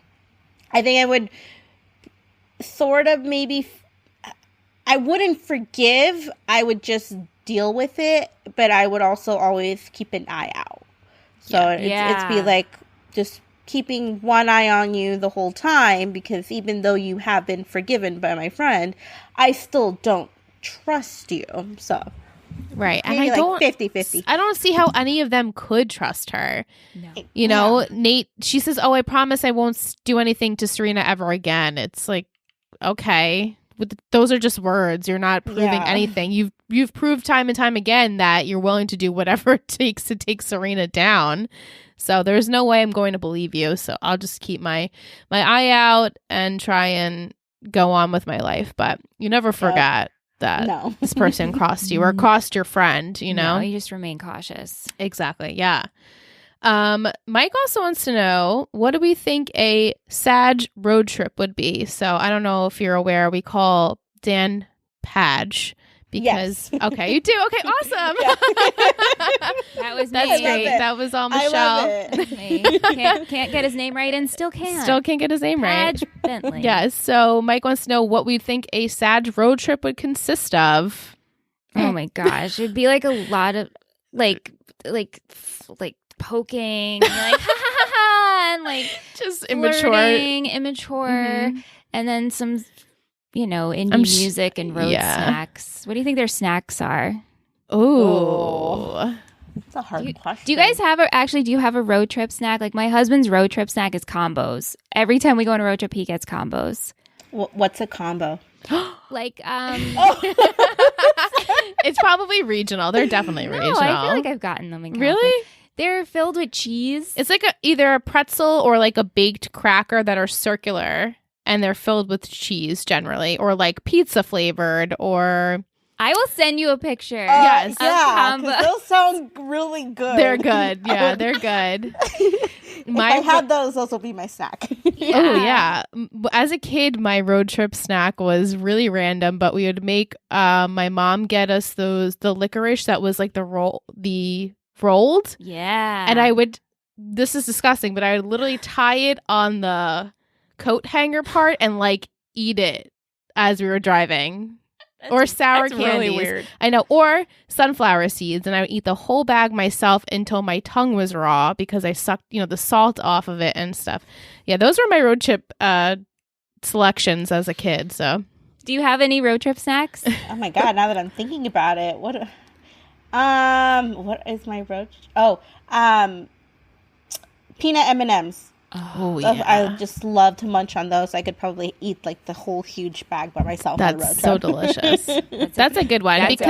I think I would sort of maybe, I wouldn't forgive, I would just deal with it, but I would also always keep an eye out. So it's be like just keeping one eye on you the whole time, because even though you have been forgiven by my friend, I still don't trust you. So right, and maybe I don't 50-50. I don't see how any of them could trust her. No. Nate, she says, "Oh, I promise I won't do anything to Serena ever again." It's like, okay, those are just words. You're not proving anything. You've proved time and time again that you're willing to do whatever it takes to take Serena down. So there's no way I'm going to believe you. So I'll just keep my eye out and try and go on with my life. But you never forget that this person crossed you or crossed your friend, No, you just remain cautious. Exactly. Yeah. Mike also wants to know, what do we think a Sag road trip would be? So I don't know if you're aware, we call Dan Padge. Because okay, you do. Okay, awesome. That's great. That was all Michelle. I love it. Can't get his name right, and still can't. Still can't get his name right. Bentley. Yes. So Mike wants to know what we think a Sag road trip would consist of. Oh my gosh, it'd be like a lot of like poking, and like ha ha ha ha, and like just immature, Mm-hmm. and then some. Indie music and road snacks. What do you think their snacks are? Oh, it's a hard question. Do you guys do you have a road trip snack? Like my husband's road trip snack is combos. Every time we go on a road trip, he gets combos. What's a combo? Like, it's probably regional. They're definitely regional. I feel like I've gotten them in California. Really? They're filled with cheese. It's like either a pretzel or like a baked cracker that are circular. And they're filled with cheese generally, or like pizza flavored, or... I will send you a picture. Yes. Yeah, because those sound really good. They're good. Yeah, they're good. If I had those will be my snack. Yeah. Oh, yeah. As a kid, my road trip snack was really random, but we would make my mom get us the licorice that was like the rolled. Yeah. And I would this is disgusting, but I would literally tie it on the coat hanger part and like eat it as we were driving. Or sour candies. Really weird. I know. Or sunflower seeds. And I would eat the whole bag myself until my tongue was raw because I sucked, the salt off of it and stuff. Yeah, those were my road trip selections as a kid. So, do you have any road trip snacks? Oh my God, now that I'm thinking about it. What is my road? Peanut M&Ms. Oh, yeah. I just love to munch on those. I could probably eat like the whole huge bag by myself on the road trip. That's so delicious. That's a good one. It's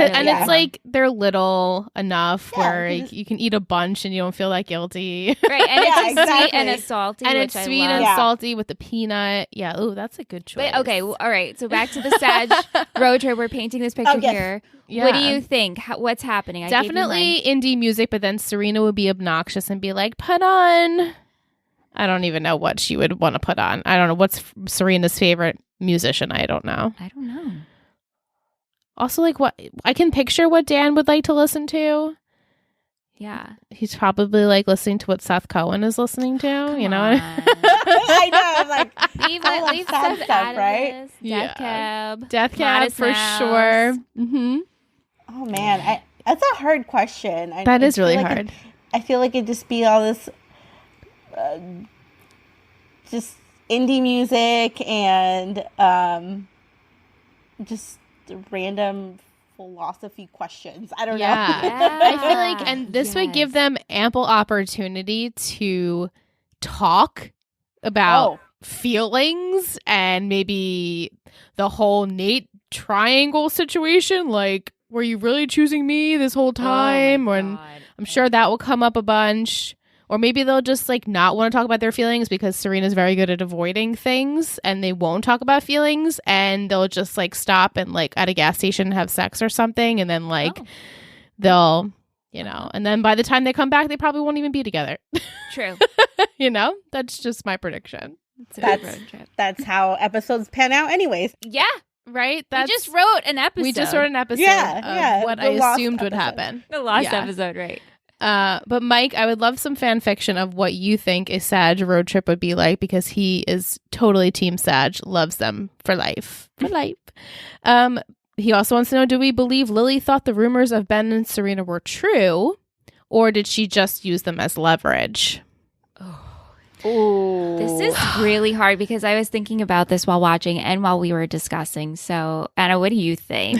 like they're little enough where you can eat a bunch and you don't feel that guilty. Right. And it's sweet and a salty. And it's sweet and salty with the peanut. Yeah. Oh, that's a good choice. But, okay. Well, all right. So back to the Sag road trip. We're painting this picture here. Yeah. What do you think? What's happening? Definitely indie music, but then Serena would be obnoxious and be like, put on... I don't even know what she would want to put on. I don't know. What's Serena's favorite musician? I don't know. Also, like, what I can picture what Dan would like to listen to. Yeah. He's probably like listening to what Seth Cohen is listening to, I know. I'm like, leave sad stuff, right? Death Cab for sure. Mm-hmm. Oh, man. That's a hard question. That is really hard. I feel like it'd just be all this... just indie music and just random philosophy questions. I don't know. I feel like, and this would give them ample opportunity to talk about feelings and maybe the whole Nate triangle situation. Like, were you really choosing me this whole time? And I'm sure that will come up a bunch. Or maybe they'll just like not want to talk about their feelings because Serena's very good at avoiding things and they won't talk about feelings and they'll just like stop and like at a gas station have sex or something and then like they'll, and then by the time they come back, they probably won't even be together. True. That's just my prediction. That's how episodes pan out anyways. Yeah. Right? We just wrote an episode. Of what I assumed would happen. The last episode, right. But Mike, I would love some fan fiction of what you think a Sag road trip would be like because he is totally team Sag, loves them for life. He also wants to know, do we believe Lily thought the rumors of Ben and Serena were true or did she just use them as leverage? Oh, this is really hard because I was thinking about this while watching and while we were discussing. So, Anna, what do you think?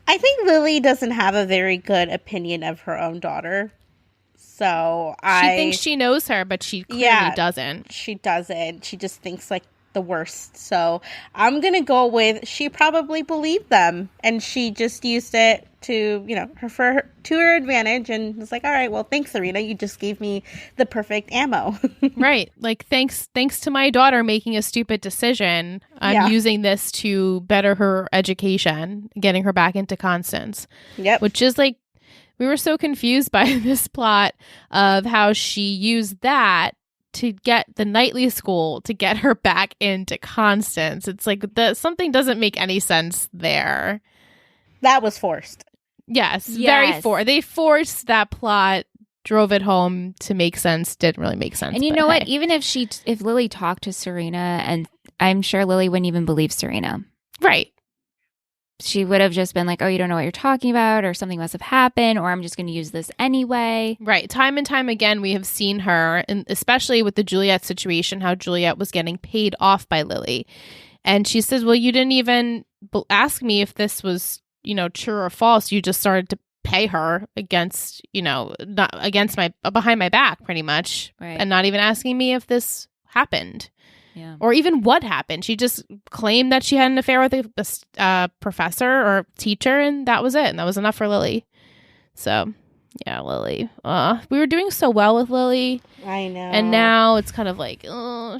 I think Lily doesn't have a very good opinion of her own daughter. So she thinks she knows her, but she clearly doesn't. She doesn't. She just thinks like the worst. So I'm going to go with she probably believed them and she just used it to, to her advantage and was like, all right, well, thanks, Serena. You just gave me the perfect ammo. Right. Like, thanks to my daughter making a stupid decision, I'm using this to better her education, getting her back into Constance. Yep. Which is like, we were so confused by this plot of how she used that to get the nightly school to get her back into Constance. It's like something doesn't make any sense there. That was forced. Yes. Very forced. They forced that plot, drove it home to make sense. Didn't really make sense. And you know what? Even if Lily talked to Serena, and I'm sure Lily wouldn't even believe Serena. Right. She would have just been like, oh, you don't know what you're talking about, or something must have happened, or I'm just going to use this anyway. Right. Time and time again, we have seen her, and especially with the Juliet situation, how Juliet was getting paid off by Lily. And she says, well, you didn't even ask me if this was, true or false. You just started to pay her against, not against behind my back, pretty much. Right. And not even asking me if this happened. Yeah. Or even what happened. She just claimed that she had an affair with a professor or teacher, and that was it. And that was enough for Lily. So, yeah, Lily. We were doing so well with Lily. I know. And now it's kind of like,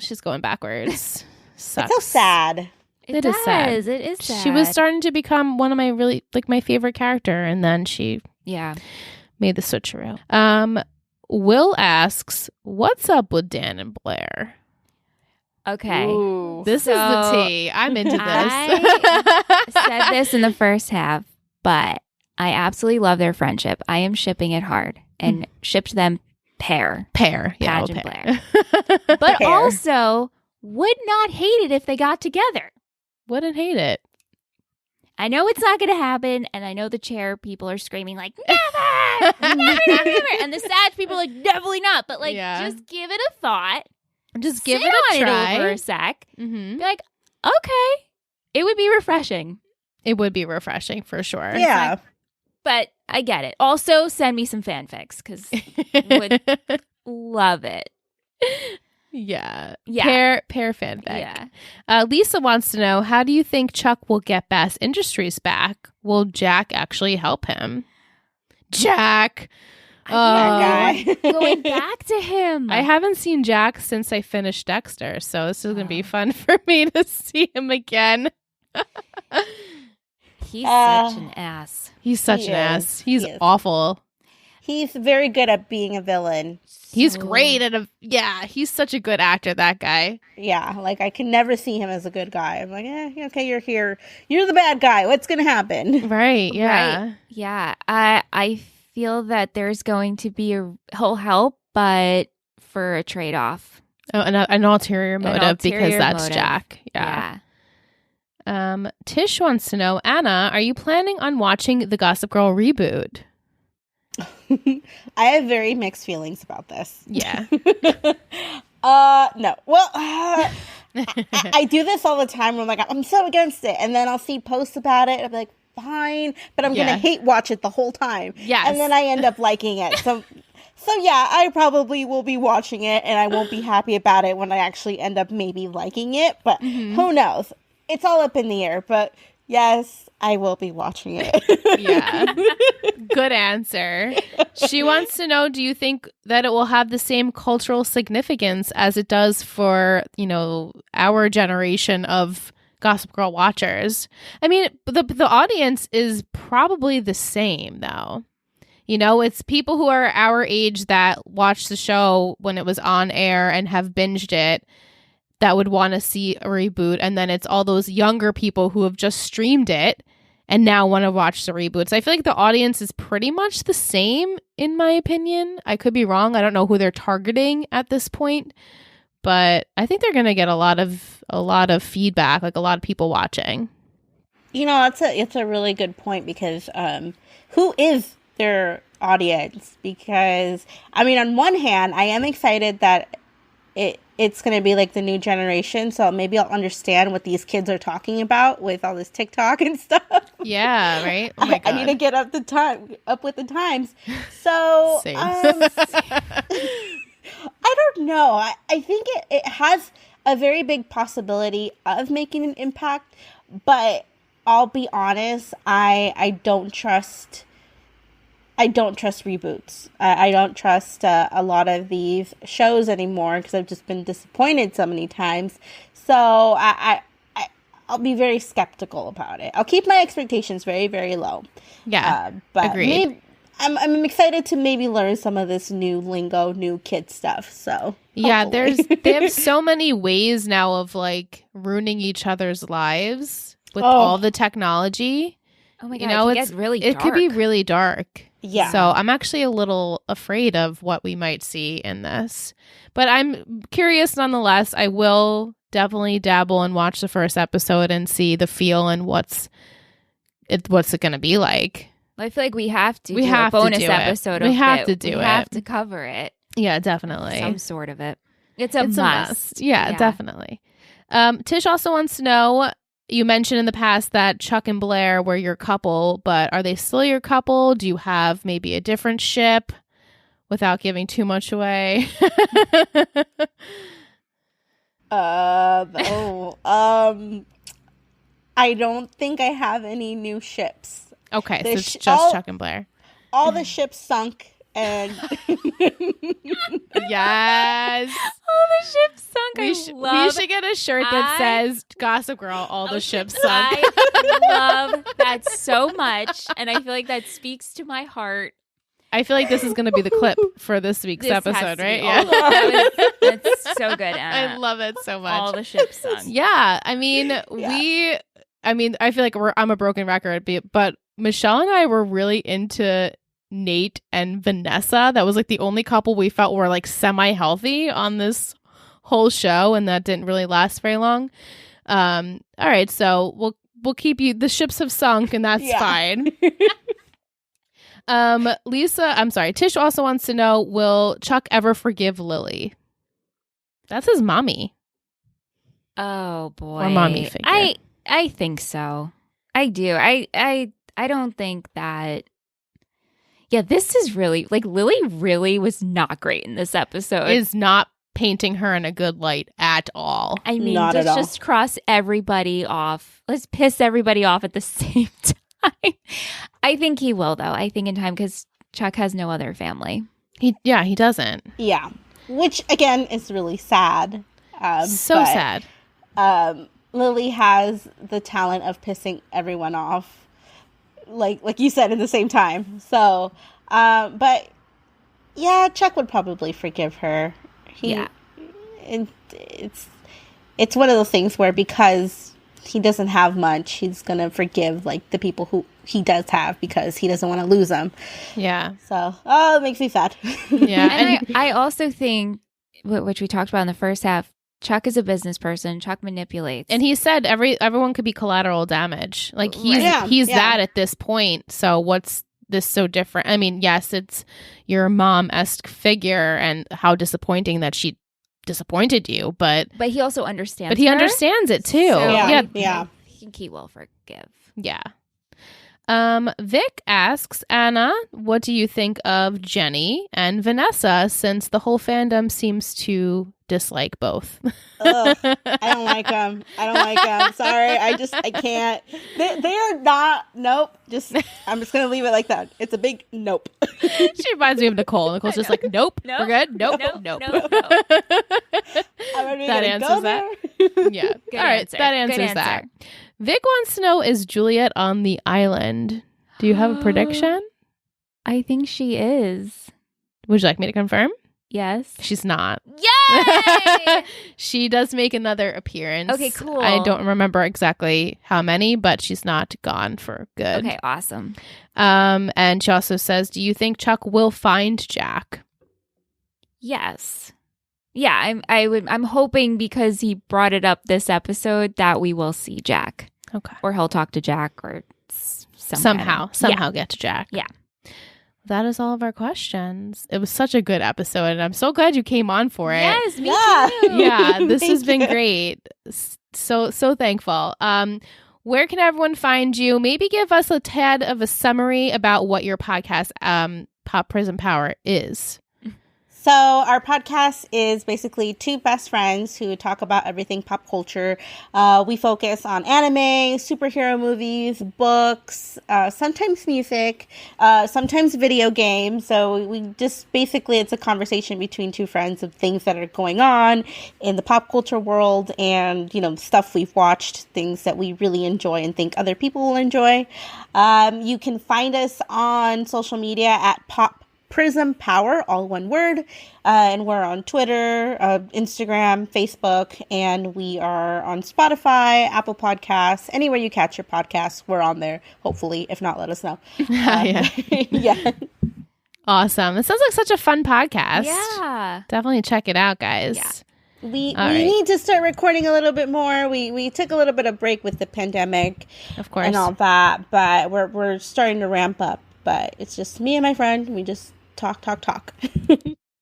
she's going backwards. Sucks. It's so sad. It is sad. It is sad. She was starting to become one of my really, my favorite character, and then she made the switcheroo. Will asks, what's up with Dan and Blair? Okay. Ooh. This is the tea. I'm into this. I said this in the first half, but I absolutely love their friendship. I am shipping it hard and shipped them pair. Yeah, Padge and pair. Blair. But also would not hate it if they got together. Wouldn't hate it. I know it's not going to happen, and I know the chair people are screaming like, never, never. And the sad people are like, definitely not. But like, just give it a thought. Just give it a try. Over a sec. Mm-hmm. Be like, okay. It would be refreshing. It would be refreshing for sure. Yeah. But I get it. Also, send me some fanfics because would love it. Yeah. Yeah. Pair fanfic. Yeah. Lisa wants to know, how do you think Chuck will get Bass Industries back? Will Jack actually help him? Jack. Guy. Going back to him. I haven't seen Jack since I finished Dexter, so this is going to be fun for me to see him again. He's such an ass. He's such an ass. He's awful. He's very good at being a villain. He's great at he's such a good actor, that guy. Yeah, like I can never see him as a good guy. I'm like, okay, you're here. You're the bad guy. What's going to happen? Right, yeah. Right. Yeah, I feel that there's going to be he'll help, but for a trade-off. Oh, an ulterior motive because that's motive. Jack. Yeah. Tish wants to know, Anna, are you planning on watching the Gossip Girl reboot? I have very mixed feelings about this. Yeah. No. Well, I do this all the time where I'm like, I'm so against it. And then I'll see posts about it. And I'm like, fine. But I'm going to hate watch it the whole time. Yes. And then I end up liking it. So yeah, I probably will be watching it. And I won't be happy about it when I actually end up maybe liking it. But who knows? It's all up in the air. But yes, I will be watching it. Yeah. Good answer. She wants to know, do you think that it will have the same cultural significance as it does for, our generation of Gossip Girl watchers? I mean, the audience is probably the same, though. It's people who are our age that watched the show when it was on air and have binged it that would want to see a reboot. And then it's all those younger people who have just streamed it and now want to watch the reboots. I feel like the audience is pretty much the same, in my opinion. I could be wrong. I don't know who they're targeting at this point, but I think they're going to get a lot of feedback, like a lot of people watching. It's a really good point because who is their audience? Because on one hand, I am excited that it's going to be like the new generation, so maybe I'll understand what these kids are talking about with all this TikTok and stuff. Yeah, right. Oh my God. I need to get up with the times. So Same. I don't know. I think it has a very big possibility of making an impact, but I'll be honest, I don't trust reboots. I don't trust a lot of these shows anymore because I've just been disappointed so many times. So I'll be very skeptical about it. I'll keep my expectations very, very low. Yeah, but agreed. I'm excited to maybe learn some of this new lingo, new kid stuff. So yeah, they have so many ways now of like ruining each other's lives with all the technology. Oh my God, it could be really dark. Yeah. So I'm actually a little afraid of what we might see in this. But I'm curious nonetheless. I will definitely dabble and watch the first episode and see the feel and what's it going to be like. I feel like we have to do a bonus episode. We have to cover it. Yeah, definitely. Some sort of it. It's a must. Yeah, definitely. Tish also wants to know, you mentioned in the past that Chuck and Blair were your couple, but are they still your couple? Do you have maybe a different ship without giving too much away? I don't think I have any new ships. Okay, so it's just Chuck and Blair. All the ships sunk, and yes, all the ships sunk. We should get a shirt that says "Gossip Girl." All the ships sunk. I love that so much, and I feel like that speaks to my heart. I feel like this is going to be the clip for this week's episode, right? Yeah, that's so good, Anna. I love it so much. All the ships sunk. Yeah, I feel like I'm a broken record, but Michelle and I were really into Nate and Vanessa. That was like the only couple we felt were like semi-healthy on this whole show, and that didn't really last very long. All right, so we'll keep you. The ships have sunk, and that's fine. Tish also wants to know, will Chuck ever forgive Lily? That's his mommy. Oh boy. Or mommy figure. I think so. I do. I don't think that. Yeah, this is really like Lily really was not great in this episode. Is not painting her in a good light at all. I mean, let's just cross everybody off. Let's piss everybody off at the same time. I think he will, though. I think in time, because Chuck has no other family. He doesn't. Yeah, which again is really sad. Sad. Lily has the talent of pissing everyone off. Like you said, in the same time. So, but yeah, Chuck would probably forgive her. And it's one of those things where because he doesn't have much, he's gonna forgive like the people who he does have because he doesn't want to lose them. Yeah. So, it makes me sad. Yeah, and I also think, which we talked about in the first half, Chuck is a business person. Chuck manipulates. And he said everyone could be collateral damage. Like he's that at this point. So what's this so different? I mean, yes, it's your mom-esque figure and how disappointing that she disappointed you, but he also understands. But he understands it too. So, yeah. I think he will forgive. Yeah. Vic asks, Anna, what do you think of Jenny and Vanessa, since the whole fandom seems to dislike both? Ugh, I don't like them. Sorry. I can't. They are not. Nope. I'm just going to leave it like that. It's a big nope. She reminds me of Nicole. Nicole's just like, nope. We're good. Nope. That answers that. Yeah. Good All right. answer. That answers that. Vic wants to know, is Juliet on the island? Do you have a prediction? I think she is. Would you like me to confirm? Yes. She's not. Yay! She does make another appearance. Okay, cool. I don't remember exactly how many, but she's not gone for good. Okay, awesome. And she also says, do you think Chuck will find Jack? Yes. Yeah, I'm hoping, because he brought it up this episode, that we will see Jack. Okay. Or he'll talk to Jack, or somehow get to Jack. Yeah. That is all of our questions. It was such a good episode, and I'm so glad you came on for it. Yes, me too. Yeah, this has been great. So thankful. Where can everyone find you? Maybe give us a tad of a summary about what your podcast, Pop Prison Power, is. So our podcast is basically two best friends who talk about everything pop culture. We focus on anime, superhero movies, books, sometimes music, sometimes video games. So we just basically, it's a conversation between two friends of things that are going on in the pop culture world, and, you know, stuff we've watched, things that we really enjoy and think other people will enjoy. You can find us on social media at Pop Prism Power, all one word, and we're on Twitter, Instagram, Facebook, and we are on Spotify, Apple Podcasts, anywhere you catch your podcasts, we're on there, hopefully. If not, let us know. Yeah. Awesome. It sounds like such a fun podcast. Yeah. Definitely check it out, guys. Yeah. We need to start recording a little bit more. We took a little bit of break with the pandemic, of course, and all that, but we're starting to ramp up. But it's just me and my friend. We just talk.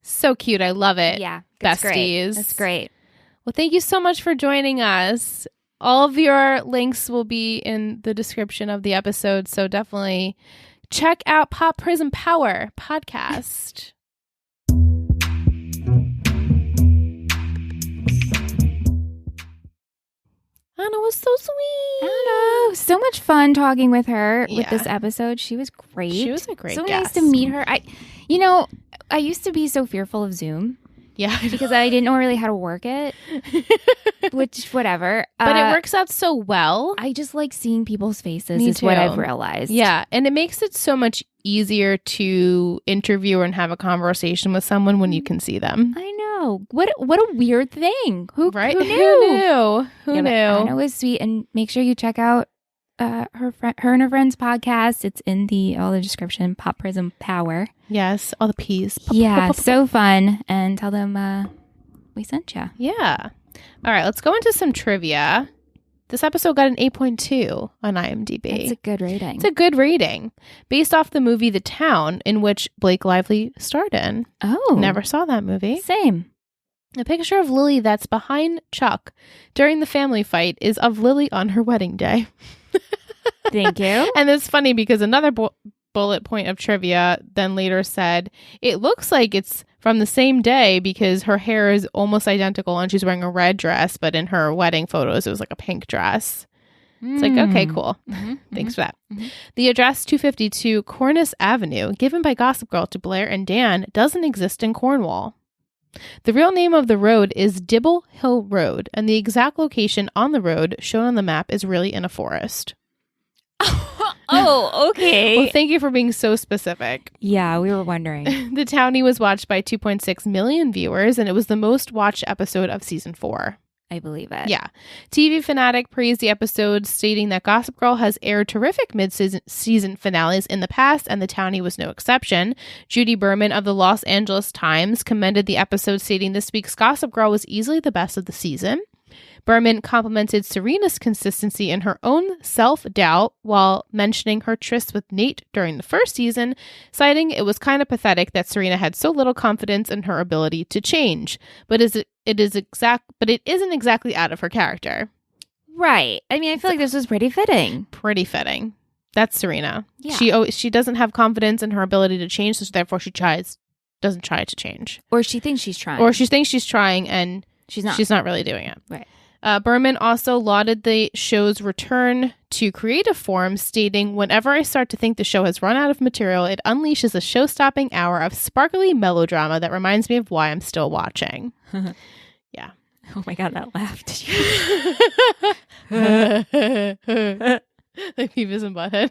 So cute. I love it. Yeah. Besties. That's great. Well, thank you so much for joining us. All of your links will be in the description of the episode, so definitely check out Pop Prison Power podcast. Anna was so sweet. I know. So much fun talking with her with this episode. She was great. She was a great So guest. nice to meet her. I used to be so fearful of Zoom. Yeah. Because I didn't know really how to work it. Which, whatever. But it works out so well. I just like seeing people's faces Me is too. what I've realized. Yeah. And it makes it so much easier to interview and have a conversation with someone when you can see them. I know. What a weird thing. Who knew? Who knew? Anna was sweet. And make sure you check out her and her friend's podcast. It's in all the description. Pop Prism Power. Yes, all the P's. Yeah, so fun. And tell them we sent you. Yeah. All right, let's go into some trivia. This episode got an 8.2 on IMDb. That's a good rating. It's a good rating. Based off the movie The Town, in which Blake Lively starred in. Oh. Never saw that movie. Same. A picture of Lily that's behind Chuck during the family fight is of Lily on her wedding day. Thank you. And it's funny because another bullet point of trivia then later said, it looks like it's from the same day because her hair is almost identical and she's wearing a red dress, but in her wedding photos, it was like a pink dress. It's like, okay, cool. Thanks for that. The address 252 Cornice Avenue, given by Gossip Girl to Blair and Dan, doesn't exist in Cornwall. The real name of the road is Dibble Hill Road, and the exact location on the road shown on the map is really in a forest. Oh, okay. Well, thank you for being so specific. Yeah, we were wondering. The Townie was watched by 2.6 million viewers, and it was the most watched episode of season 4. I believe it. Yeah. TV Fanatic praised the episode, stating that Gossip Girl has aired terrific mid-season finales in the past, and The Townie was no exception. Judy Berman of the Los Angeles Times commended the episode, stating this week's Gossip Girl was easily the best of the season. Berman complimented Serena's consistency in her own self-doubt while mentioning her tryst with Nate during the first season, citing it was kind of pathetic that Serena had so little confidence in her ability to change, but it isn't exactly out of her character. Right. I mean, I feel like this was pretty fitting. Pretty fitting. That's Serena. Yeah. She doesn't have confidence in her ability to change, so therefore she doesn't try to change. Or she thinks she's trying. Or she thinks she's trying and she's not. She's not really doing it. Right. Berman also lauded the show's return to creative form, stating, whenever I start to think the show has run out of material, it unleashes a show-stopping hour of sparkly melodrama that reminds me of why I'm still watching. Yeah. Oh my God, that laugh. Like Beavis and Butthead.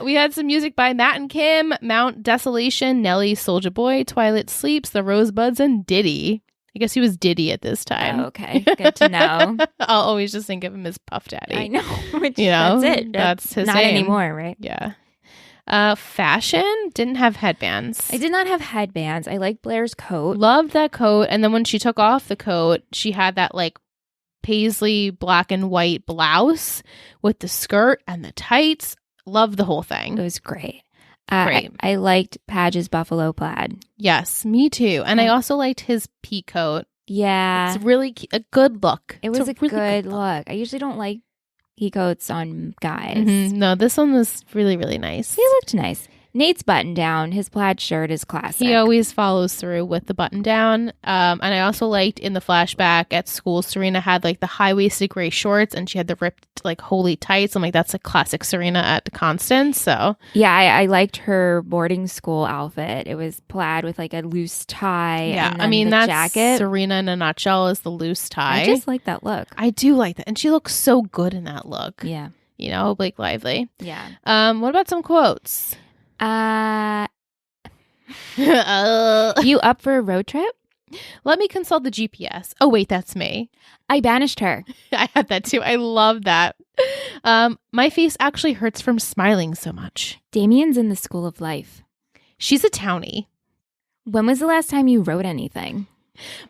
We had some music by Matt and Kim, Mount Desolation, Nelly, Soulja Boy, Twilight Sleeps, The Rosebuds, and Diddy. I guess he was Diddy at this time. Oh, okay. Good to know. I'll always just think of him as Puff Daddy. I know. That's it. That's his not name. anymore, right? Yeah. Fashion didn't have headbands. I did not have headbands. I like Blair's coat. Loved that coat. And then when she took off the coat, she had that like paisley black and white blouse with the skirt and the tights. Loved the whole thing. It was great. Great. I liked Padge's buffalo plaid. Yes, me too. And I also liked his pea coat. Yeah. It's really a good look. It was a really good look. I usually don't like pea coats on guys. Mm-hmm. No, this one was really, really nice. He looked nice. Nate's button down, his plaid shirt is classic. He always follows through with the button down. And I also liked in the flashback at school, Serena had like the high-waisted gray shorts and she had the ripped like holy tights. I'm like, that's a classic Serena at Constance. So yeah, I liked her boarding school outfit. It was plaid with like a loose tie. Yeah, and I mean, the that's jacket. Serena in a nutshell is the loose tie. I just like that look. I do like that. And she looks so good in that look. Yeah. You know, Blake Lively. Yeah. What about some quotes? You up for a road trip? Let me consult the GPS. Oh, wait, that's me. I banished her. I had that too. I love that. My face actually hurts from smiling so much. Damien's in the school of life. She's a townie. When was the last time you wrote anything?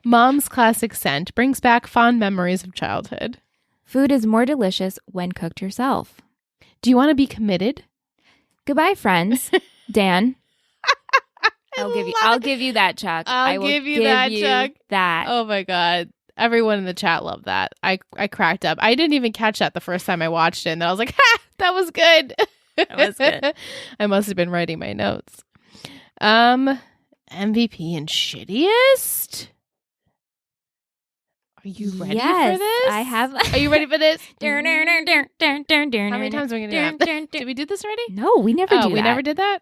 Mom's classic scent brings back fond memories of childhood. Food is more delicious when cooked yourself. Do you want to be committed? Goodbye, friends. Dan. I'll give you that, Chuck. I'll give you that, Chuck. That. Oh my God. Everyone in the chat loved that. I cracked up. I didn't even catch that the first time I watched it. And I was like, ha, that was good. That was good. I must have been writing my notes. MVP and shittiest? Are you ready for this? I have. Are you ready for this? How How many times are we going to do that? Did we do this already? No, we never do we that. never did that?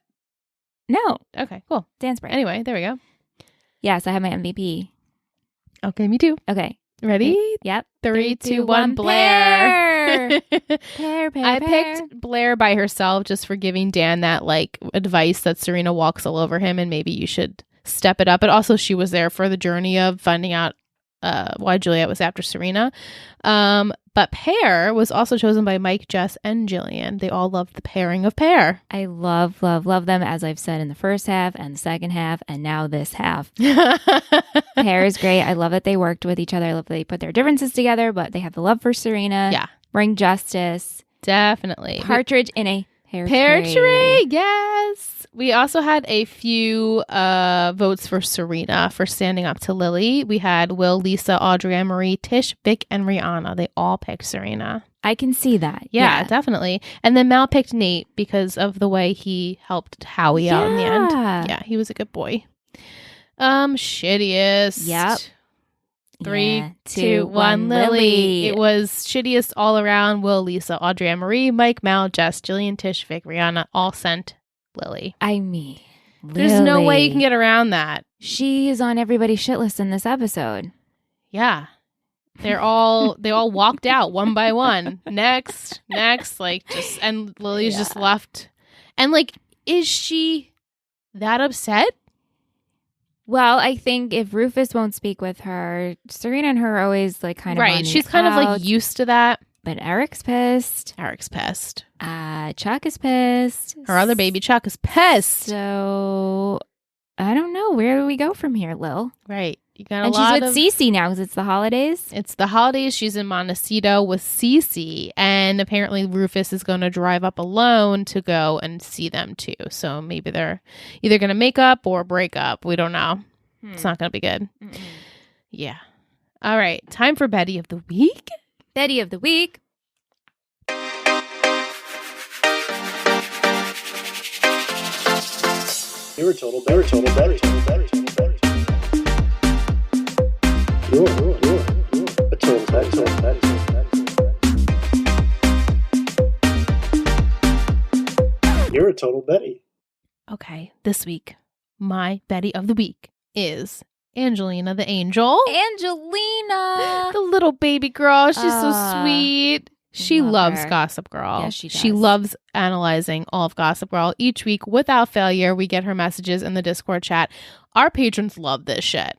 No. Okay, cool. Dance break. Anyway, there we go. Yes, I have my MVP. Okay, me too. Okay. Ready? Yep. 3, 2, 1, Blair. Pear, I picked Blair by herself just for giving Dan that like advice that Serena walks all over him and maybe you should step it up. But also she was there for the journey of finding out why Juliet was after Serena. But Pear was also chosen by Mike, Jess, and Jillian. They all loved the pairing of Pear. I love them, as I've said in the first half and the second half, and now this half. Pear is great. I love that they worked with each other. I love that they put their differences together, but they have the love for Serena. Yeah. Bring justice. Definitely. Partridge in a pear tree. tree. Yes. We also had a few votes for Serena for standing up to Lily. We had Will, Lisa, Audrey, Anne-Marie, Tish, Vic, and Rihanna. They all picked Serena. I can see that. Yeah, definitely. And then Mal picked Nate because of the way he helped Howie out in the end. Yeah, he was a good boy. Shittiest. Yep. 3, 2, 1, Lily. It was shittiest all around. Will, Lisa, Audrey, Anne-Marie, Mike, Mal, Jess, Jillian, Tish, Vic, Rihanna all sent Lily. I mean, there's no way you can get around that. She is on everybody's shit list in this episode. Yeah. They all walked out one by one. Next, and Lily's just left. And is she that upset? Well, I think if Rufus won't speak with her, Serena and her are always kind of right. She's kind of used to that. But Eric's pissed. Chuck is pissed. Her other baby Chuck is pissed. So I don't know. Where do we go from here, Lil? Right. You got and she's with Cece now because it's the holidays. It's the holidays. She's in Montecito with Cece, and apparently Rufus is going to drive up alone to go and see them too. So maybe they're either going to make up or break up. We don't know. It's not going to be good. Yeah. All right. Time for Betty of the Week. Betty of the Week. You're a total Betty. You're a total Betty. You're a total Betty. Okay, this week, my Betty of the Week is Angelina the Angel. Angelina! The little baby girl. She's so sweet. She loves her. Gossip Girl. Yes, she does. She loves analyzing all of Gossip Girl. Each week, without failure, we get her messages in the Discord chat. Our patrons love this shit.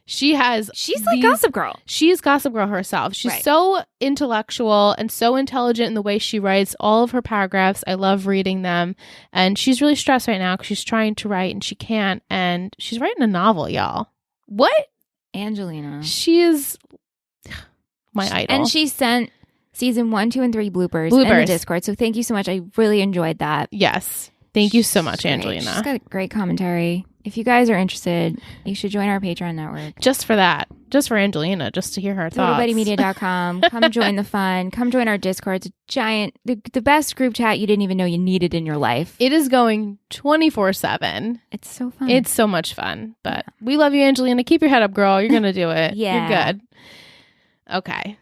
She's like Gossip Girl. She is Gossip Girl herself. She's so intellectual and so intelligent in the way she writes all of her paragraphs. I love reading them. And she's really stressed right now because she's trying to write and she can't. And she's writing a novel, y'all. What? Angelina. She is my idol. And she sent season 1, 2, and 3 bloopers in the Discord. So thank you so much. I really enjoyed that. Yes. Thank you so much, Angelina. She's got great commentary. If you guys are interested, you should join our Patreon network. Just for that. Just for Angelina. Just to hear her thoughts. TotalBettyMedia.com. Come join the fun. Come join our Discord. It's a giant, the best group chat you didn't even know you needed in your life. It is going 24/7. It's so fun. It's so much fun. But we love you, Angelina. Keep your head up, girl. You're going to do it. Yeah. You're good. Okay.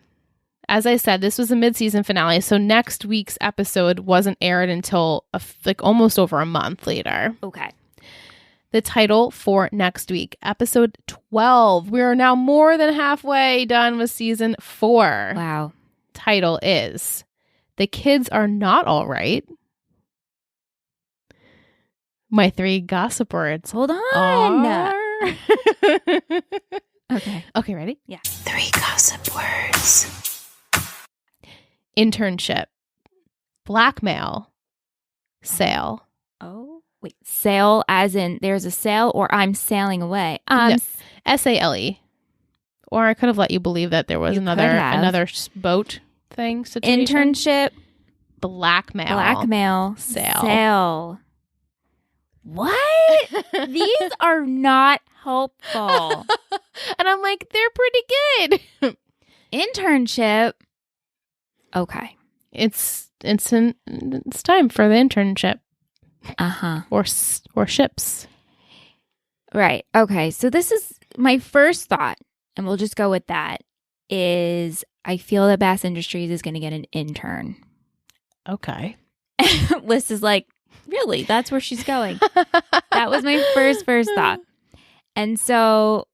As I said, this was a mid-season finale, so next week's episode wasn't aired until almost over a month later. Okay. The title for next week, episode 12. We are now more than halfway done with season 4. Wow. Title is The Kids Are Not All Right. My 3 gossip words. Hold on. Okay. Okay, ready? Yeah. 3 gossip words. Internship. Blackmail. Sale. Oh, wait. Sail as in there's a sail or I'm sailing away. No, SALE. Or I could have let you believe that there was another boat thing situation. Internship. Blackmail. Sale. What? These are not helpful. And I'm like, they're pretty good. Internship. Okay. It's time for the internship. Uh-huh. Or ships. Right. Okay. So this is my first thought, and we'll just go with that, is I feel that Bass Industries is going to get an intern. Okay. Liz is like, really? That's where she's going. That was my first thought. And so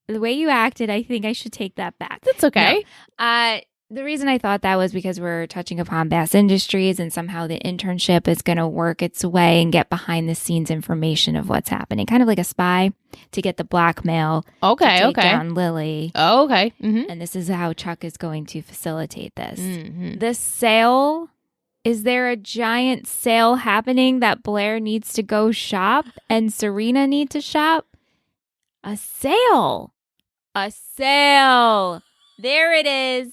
the way you acted, I think I should take that back. That's okay. No. The reason I thought that was because we're touching upon Bass Industries and somehow the internship is going to work its way and get behind the scenes information of what's happening. Kind of like a spy to get the blackmail to take down Lily. Oh, okay. Mm-hmm. And this is how Chuck is going to facilitate this. Mm-hmm. The sale, is there a giant sale happening that Blair needs to go shop and Serena need to shop? A sale. A sale. There it is.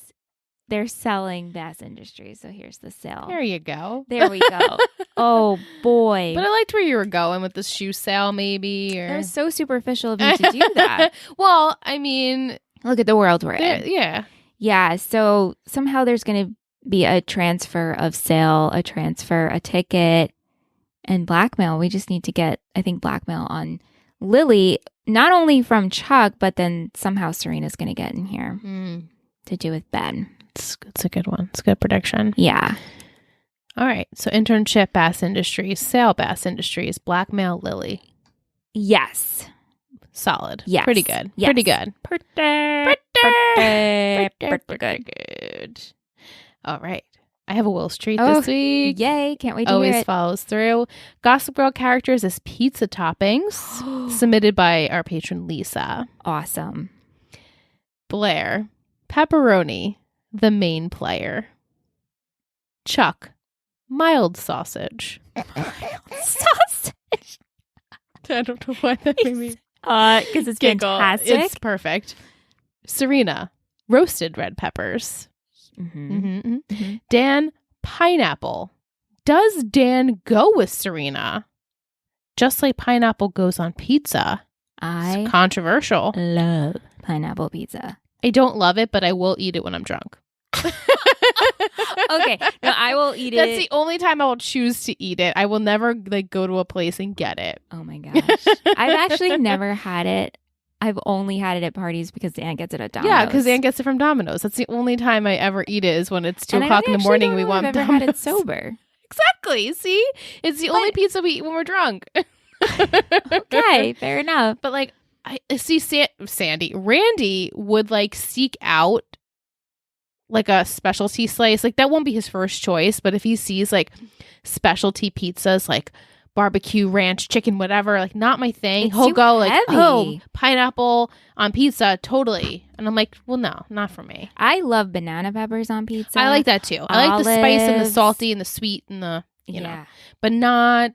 They're selling Bass Industries, so here's the sale. There you go. There we go. Oh, boy. But I liked where you were going with the shoe sale, maybe. Or... That was so superficial of you to do that. Well, I mean... Look at the world we're in. Yeah. Yeah, so somehow there's going to be a transfer of sale, a transfer, a ticket, and blackmail. We just need to get, I think, blackmail on Lily, not only from Chuck, but then somehow Serena's going to get in here to do with Ben. It's a good one. It's a good prediction. Yeah. All right. So internship, Bass Industries, sale, Bass Industries, blackmail, Lily. Yes. Solid. Yes. Pretty good. Yes. Pretty good. Pretty good. All right. I have a Will's treat this week. Yay. Can't wait to Always hear it. follows through. Gossip Girl characters as pizza toppings submitted by our patron Lisa. Awesome. Blair, pepperoni, the main player. Chuck, mild sausage. Sausage. I don't know why that made me because it's fantastic. It's perfect. Serena, roasted red peppers. Dan, pineapple. Does Dan go with Serena? Just like pineapple goes on pizza. It's controversial. Love pineapple pizza. I don't love it, but I will eat it when I'm drunk. Okay. No, I will eat it. That's the only time I will choose to eat it. I will never go to a place and get it. Oh my gosh. I've actually never had it. I've only had it at parties because Dan gets it at Domino's. Yeah, because Dan gets it from Domino's. That's the only time I ever eat it is when it's 2 o'clock in the morning. We want I've ever had it sober. Exactly. See? It's the only pizza we eat when we're drunk. Okay, fair enough. But like, I see Randy would like seek out like a specialty slice. Like that won't be his first choice, but if he sees like specialty pizzas like barbecue, ranch, chicken, whatever, like not my thing, he'll go like, oh, pineapple on pizza, totally. And I'm like, well, no, not for me. I love banana peppers on pizza. I like that too. I like the spice and the salty and the sweet and the, you know, but not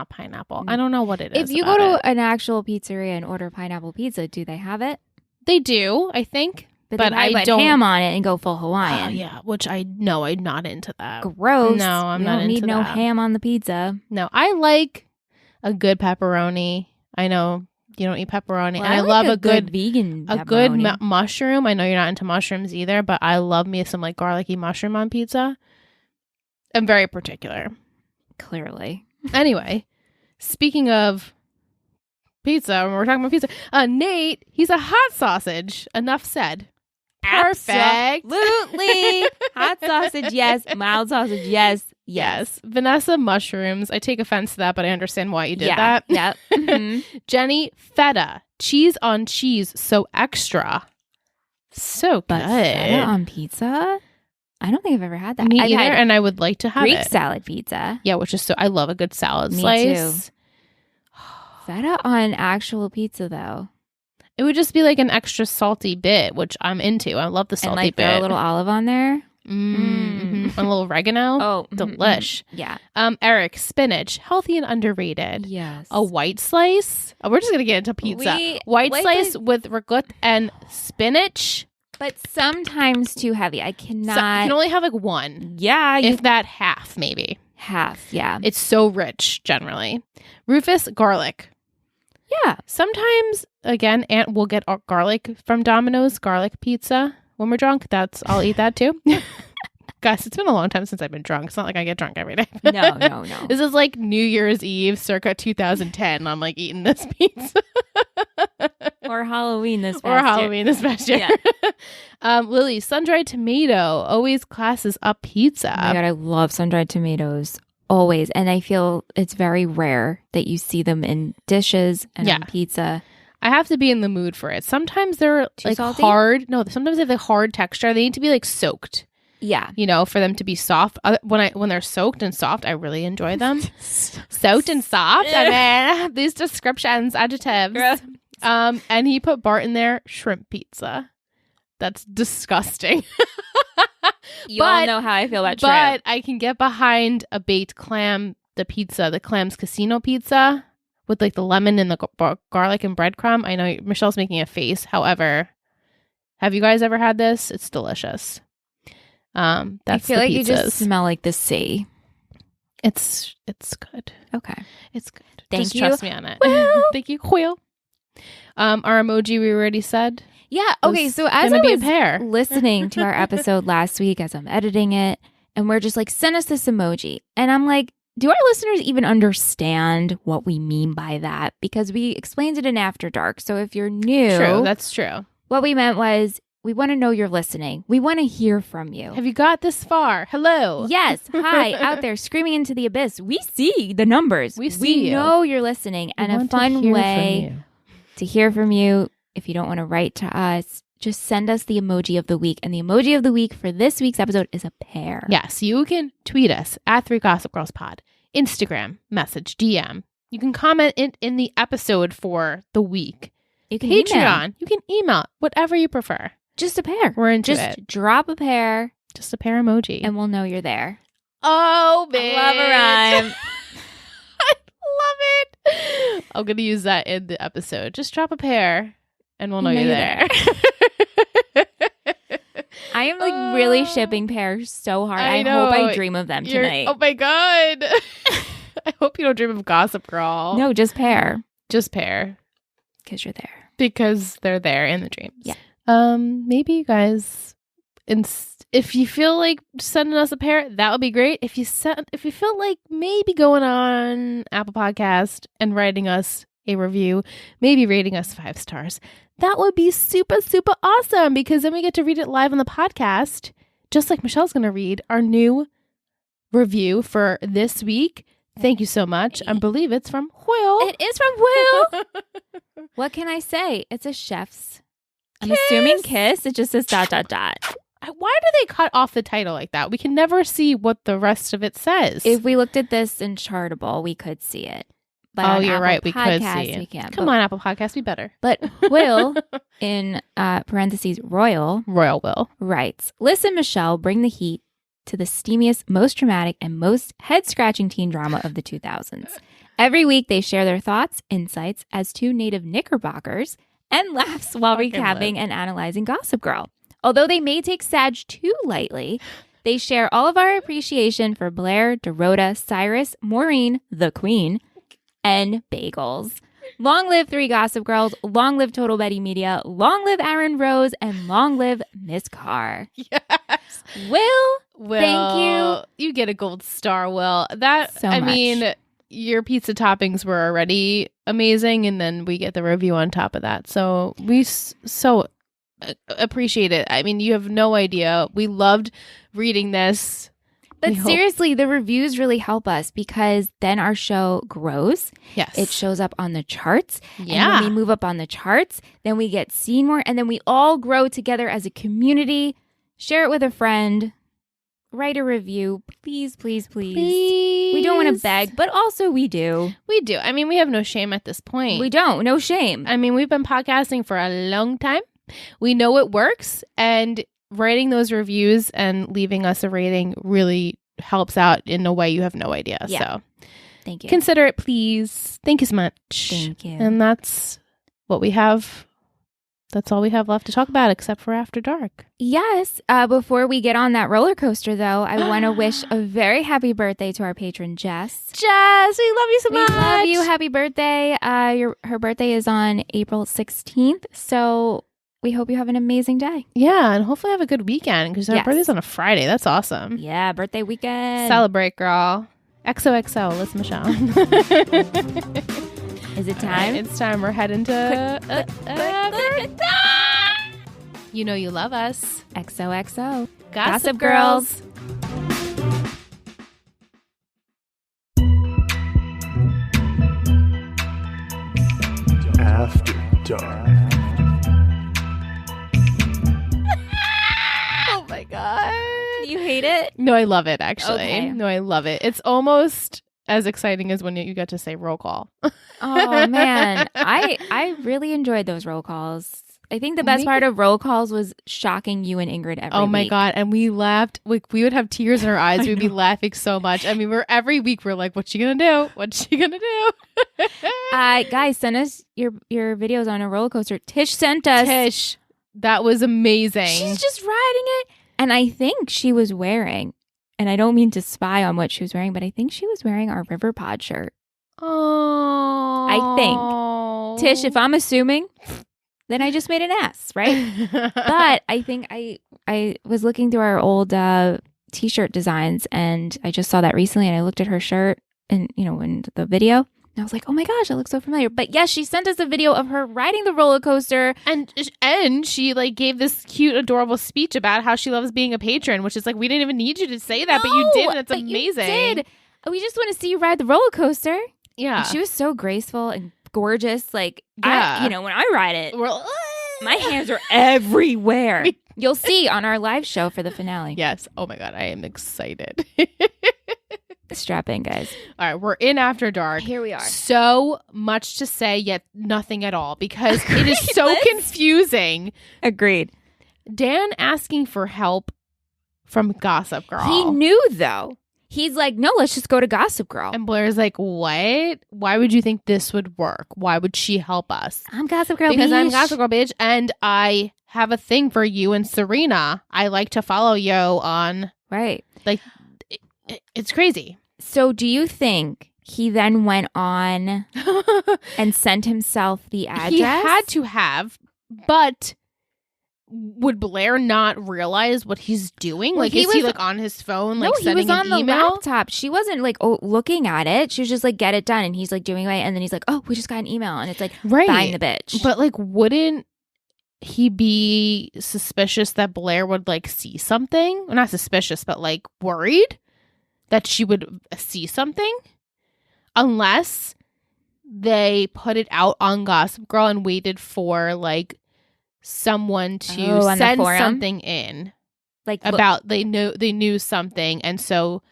pineapple. I don't know what it is. If you go to an actual pizzeria and order pineapple pizza, do they have it? They do, I think. But I don't ham on it and go full Hawaiian. Oh, yeah, which I know I'm not into that. Gross. No, I'm not into that. Don't need no ham on the pizza. No, I like a good pepperoni. I know you don't eat pepperoni. Well, and I love a good vegan pepperoni. A good mushroom. I know you're not into mushrooms either, but I love me some like garlicky mushroom on pizza. I'm very particular. Clearly. Anyway, speaking of pizza, when we're talking about pizza, Nate, he's a hot sausage. Enough said. Perfect. Absolutely. Hot sausage, yes. Mild sausage, yes. Yes. Vanessa, mushrooms. I take offense to that, but I understand why you did that. Yeah. Mm-hmm. Jenny, feta. Cheese on cheese, so extra. So good. Feta on pizza? I don't think I've ever had that. Me I've either, and I would like to have Greek it. salad pizza. Yeah, which is so. I love a good salad Me slice. Too. Feta on actual pizza, though. It would just be like an extra salty bit, which I'm into. I love the salty and like bit. Throw a little olive on there. Mm-hmm. A little oregano. Oh, delish. Yeah. Eric, spinach, healthy and underrated. Yes. A white slice. Oh, we're just gonna get into pizza. White slice with ragout and spinach. But sometimes too heavy. I cannot. So you can only have like one. Yeah. If that half, maybe. Half, yeah. It's so rich, generally. Rufus, garlic. Yeah. Sometimes, again, Aunt will get garlic from Domino's, garlic pizza. When we're drunk, I'll eat that too. Guys, it's been a long time since I've been drunk. It's not like I get drunk every day. No. This is like New Year's Eve circa 2010. I'm like eating this pizza. Or Halloween this past year. Yeah. Lily, sun-dried tomato. Always classes up pizza. Oh my God, I love sun-dried tomatoes. Always. And I feel it's very rare that you see them in dishes and on pizza. I have to be in the mood for it. Sometimes they're Too like salty? hard. No, sometimes they have a hard texture. They need to be like soaked, Yeah. you know, for them to be soft. When they're soaked and soft, I really enjoy them. Soaked and soft. I mean, these descriptions, adjectives. Gross. And he put Bart in there, shrimp pizza. That's disgusting. You all know how I feel about shrimp. But I can get behind a baked clam, the pizza, the Clam's Casino pizza with like the lemon and the garlic and breadcrumb. I know Michelle's making a face. However, have you guys ever had this? It's delicious. That's I feel like pizzas. you just smell like the sea. It's good. Okay. It's good. Thank just you. trust me on it. Well. Thank you, Quill. Our emoji we already said. Yeah. Okay. was So as gonna I be a was pair. listening to our episode last week, as I'm editing it, and we're just like, send us this emoji. And I'm like, do our listeners even understand what we mean by that? Because we explained it in After Dark. So if you're new, True. That's true. what we meant was we want to know you're listening. We want to hear from you. Have you got this far? Hello. Yes. Hi, out there screaming into the abyss. We see the numbers. We see you. know you're listening. And a fun way to hear from you, if you don't want to write to us, just send us the emoji of the week. And the emoji of the week for this week's episode is a pear. Yes, you can tweet us at 3 Gossip Girls Pod, Instagram, message, DM. You can comment in the episode for the week. You can Patreon. email. You can email, whatever you prefer. Just a pear. We're into Just it. drop a pear Just a pear emoji. and we'll know you're there. Oh, bitch. I love a rhyme. I love it. I'm going to use that in the episode. Just drop a pear and we'll know you're there. I am like really shipping pears so hard. I know. hope I dream of them tonight. Oh my God. I hope you don't dream of Gossip Girl. No, just pear. Just pear. Because you're there. Because they're there in the dreams. Yeah. Maybe you guys, if you feel like sending us a pair, that would be great. If you feel like maybe going on Apple Podcast and writing us a review, maybe rating us 5 stars, that would be super, super awesome because then we get to read it live on the podcast, just like Michelle's going to read our new review for this week. Thank you so much. I believe it's from Will. It is from Will. What can I say? It's a chef's. I'm assuming kiss. It just says ... Why do they cut off the title like that? We can never see what the rest of it says. If we looked at this in Chartable, we could see it. But oh, on you're Apple right. We could Podcasts, see it. We can't. Come on, Apple Podcast, be better. But Will, in parentheses, Royal Will, writes, listen, Michelle, bring the heat to the steamiest, most traumatic, and most head-scratching teen drama of the 2000s. Every week, they share their thoughts, insights as two native Knickerbockers, and laughs while recapping and analyzing Gossip Girl. Although they may take Sag too lightly, they share all of our appreciation for Blair, Dorota, Cyrus, Maureen, the Queen, and Bagels. Long live 3 Gossip Girls, long live Total Betty Media, long live Aaron Rose, and long live Miss Carr. Yes. Will, thank you. You get a gold star, Will. That, So I much. mean, your pizza toppings were already amazing, and then we get the review on top of that. So we so appreciate it. I mean, you have no idea. We loved reading this. But We hope- seriously, the reviews really help us because then our show grows. Yes. It shows up on the charts. Yeah. And when we move up on the charts, then we get seen more. And then we all grow together as a community. Share it with a friend. Write a review. Please, please, please. We don't want to beg, but also we do. We do. I mean, we have no shame at this point. We don't. No shame. I mean, we've been podcasting for a long time. We know it works, and writing those reviews and leaving us a rating really helps out in a way you have no idea. Yeah. So Thank you. consider it, please. Thank you so much. Thank you. And that's what we have. That's all we have left to talk about, except for After Dark. Yes. Before we get on that roller coaster, though, I want to wish a very happy birthday to our patron, Jess. Jess, we love you so much. We love you. Happy birthday. Her birthday is on April 16th. So we hope you have an amazing day. Yeah, and hopefully have a good weekend because our Yes. birthday's on a Friday. That's awesome. Yeah, birthday weekend. Celebrate, girl. XOXO, listen, Michelle. Is it All time? right, it's time. We're heading to... You know you love us. XOXO. Gossip Girls. After Dark. hate it? No, I love it, actually. Okay. No, I love it. It's almost as exciting as when you get to say roll call. Oh, man. I really enjoyed those roll calls. I think the best part of roll calls was shocking you and Ingrid every week. Oh my God. And we laughed. We would have tears in our eyes. We'd be laughing so much. I mean, every week we're like, what's she going to do? What's she going to do? Guys, send us your videos on a roller coaster. Tish sent us. Tish, that was amazing. She's just riding it. And I think she was wearing, and I don't mean to spy on what she was wearing, but I think she was wearing our River Pod shirt. Oh. I think. Tish, if I'm assuming, then I just made an ass, right? But I think I was looking through our old t-shirt designs, and I just saw that recently, and I looked at her shirt and, in the video, and I was like, oh my gosh, that looks so familiar. But yes, she sent us a video of her riding the roller coaster. And she gave this cute, adorable speech about how she loves being a patron, which is like, we didn't even need you to say that, but you did, and it's amazing. You did. We just want to see you ride the roller coaster. Yeah. And she was so graceful and gorgeous. Like, yeah. when I ride it, my hands are everywhere. You'll see on our live show for the finale. Yes. Oh my God, I am excited. Strap in, guys. All right, we're in After Dark. Here we are. So much to say, yet nothing at all, because it is so confusing. Agreed. Dan asking for help from Gossip Girl. He knew, though. He's like, no, let's just go to Gossip Girl. And Blair's like, what? Why would you think this would work? Why would she help us? I'm Gossip Girl, because bitch. I'm Gossip Girl, bitch, and I have a thing for you and Serena. I like to follow you on... Right. Like, it's crazy. So do you think he then went on and sent himself the address? He had to have, but... Would Blair not realize what he's doing? Well, is he on his phone, sending an email? No, he was on the laptop. She wasn't looking at it. She was just get it done. And he's doing it. And then he's like, oh, we just got an email. And it's buying the bitch. But wouldn't he be suspicious that Blair would see something? Well, not suspicious, but worried that she would see something? Unless they put it out on Gossip Girl and waited for someone to send something in about they knew something, and so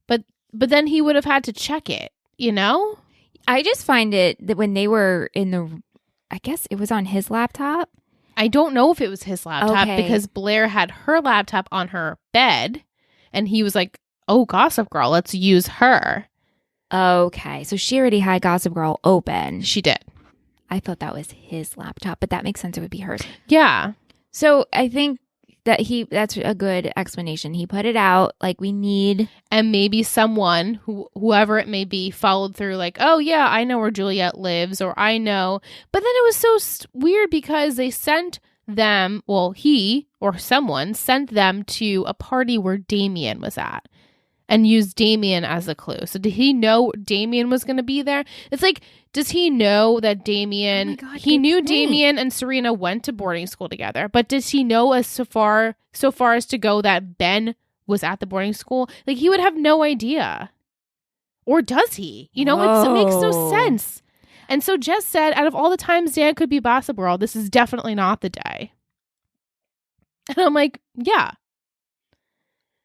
but then he would have had to check it, I just find it that when they were I guess it was on his laptop. I don't know if it was his laptop because Blair had her laptop on her bed and he was like, oh, Gossip Girl, let's use her. Okay, so she already had Gossip Girl open. She did. I thought that was his laptop, but that makes sense. It would be hers. Yeah. So I think that that's a good explanation. He put it out we need. And maybe someone, whoever it may be, followed through oh, yeah, I know where Juliet lives, or I know. But then it was so weird because they sent them, he or someone sent them to a party where Damien was at and used Damien as a clue. So did he know Damien was going to be there? It's does he know that Damien... Oh my God, he knew Damien and Serena went to boarding school together, but does he know as so far as to go that Ben was at the boarding school? He would have no idea. Or does he? It makes no sense. And so Jess said, out of all the times Dan could be Gossip Girl, this is definitely not the day. And I'm like, yeah.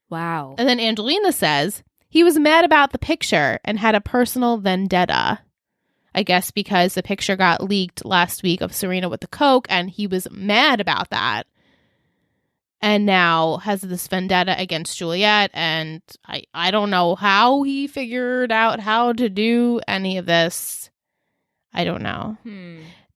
Wow. And then Angelina says he was mad about the picture and had a personal vendetta. I guess because the picture got leaked last week of Serena with the Coke and he was mad about that. And now has this vendetta against Juliet. And I don't know how he figured out how to do any of this. I don't know.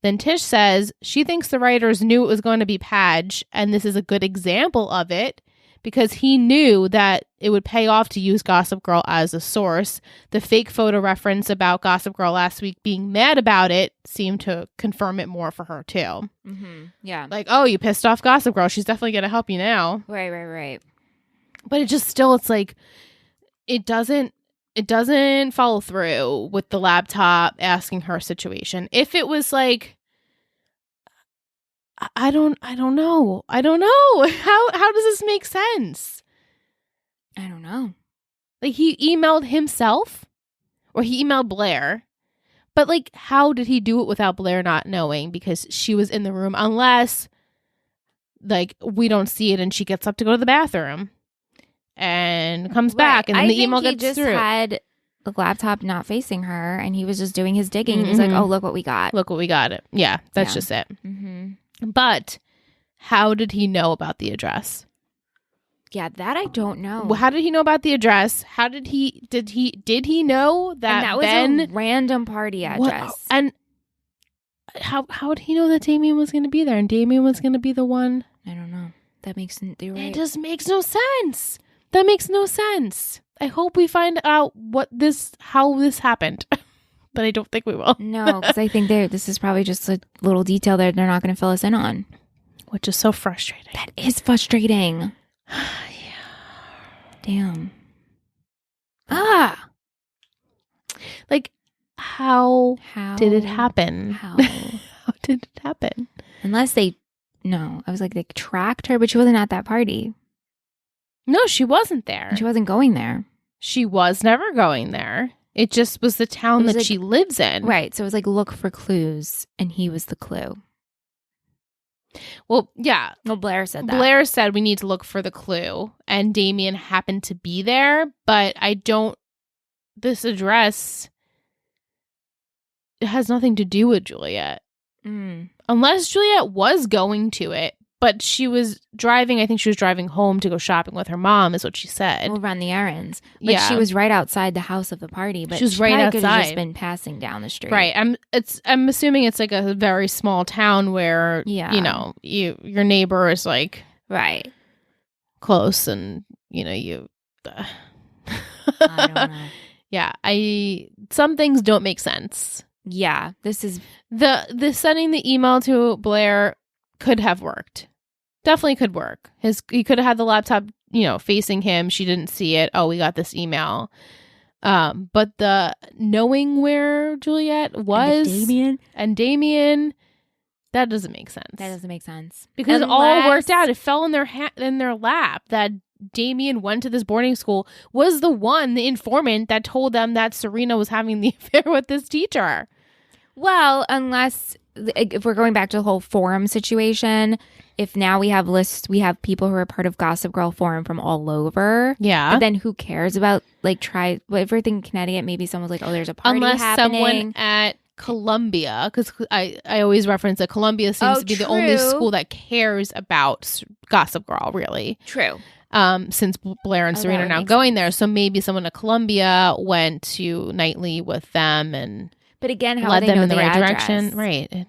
Then Tish says she thinks the writers knew it was going to be Padge. And this is a good example of it. Because he knew that it would pay off to use Gossip Girl as a source. The fake photo reference about Gossip Girl last week being mad about it seemed to confirm it more for her, too. Mm-hmm. Yeah. Oh, you pissed off Gossip Girl. She's definitely going to help you now. Right. But it just still, it's it doesn't follow through with the laptop asking her situation. If it was I don't know. How does this make sense? I don't know. He emailed himself or he emailed Blair. But how did he do it without Blair not knowing? Because she was in the room, unless we don't see it and she gets up to go to the bathroom. and comes back, and then the email gets through. He just had the laptop not facing her, and he was just doing his digging. He's like, oh, look what we got. Look what we got. It. Yeah, that's just it. Mm-hmm. But how did he know about the address? Yeah, that I don't know. Well, how did he know about the address? How did he know that? And that was Ben, a random party address. And how would he know that Damien was going to be there and Damien was going to be the one? I don't know. That makes you're right. It just makes no sense. That makes no sense. I hope we find out how this happened, but I don't think we will. No, because I think this is probably just a little detail that they're not going to fill us in on, which is so frustrating. That is frustrating. Yeah. Damn. Like, how did it happen? How did it happen? Unless they tracked her, but she wasn't at that party. No, she wasn't there. She wasn't going there. She was never going there. It just was the town that she lives in. Right. So it was like, look for clues, and he was the clue. Well, yeah. Well, Blair said that. Blair said we need to look for the clue, and Damien happened to be there, but this address has nothing to do with Juliet. Unless Juliet was going to it, but she was driving, I think she was driving home to go shopping with her mom, is what she said. We'll run the errands. But she was right outside the house of the party, but she was right outside. Could have just been passing down the street. Right. I'm assuming it's like a very small town where, your neighbor is like right close, and you I don't know. Yeah, some things don't make sense. Yeah, this is the sending the email to Blair could have worked. Definitely could work. He could have had the laptop, facing him. She didn't see it. Oh, we got this email. But the knowing where Juliet was and Damien, that doesn't make sense. Because it all worked out. It fell in their lap that Damien went to this boarding school, was the informant that told them that Serena was having the affair with this teacher. Well, unless if we're going back to the whole forum situation, if now we have lists, we have people who are part of Gossip Girl forum from all over. Yeah. But then who cares about everything in Connecticut? Maybe someone's like, oh, there's a party happening. Someone at Columbia, because I always reference that Columbia seems to be the only school that cares about Gossip Girl, really. True. Since Blair and Serena are now going there. So maybe someone at Columbia went to Nightly with them and but again, how led they them know in the right address? direction. Right.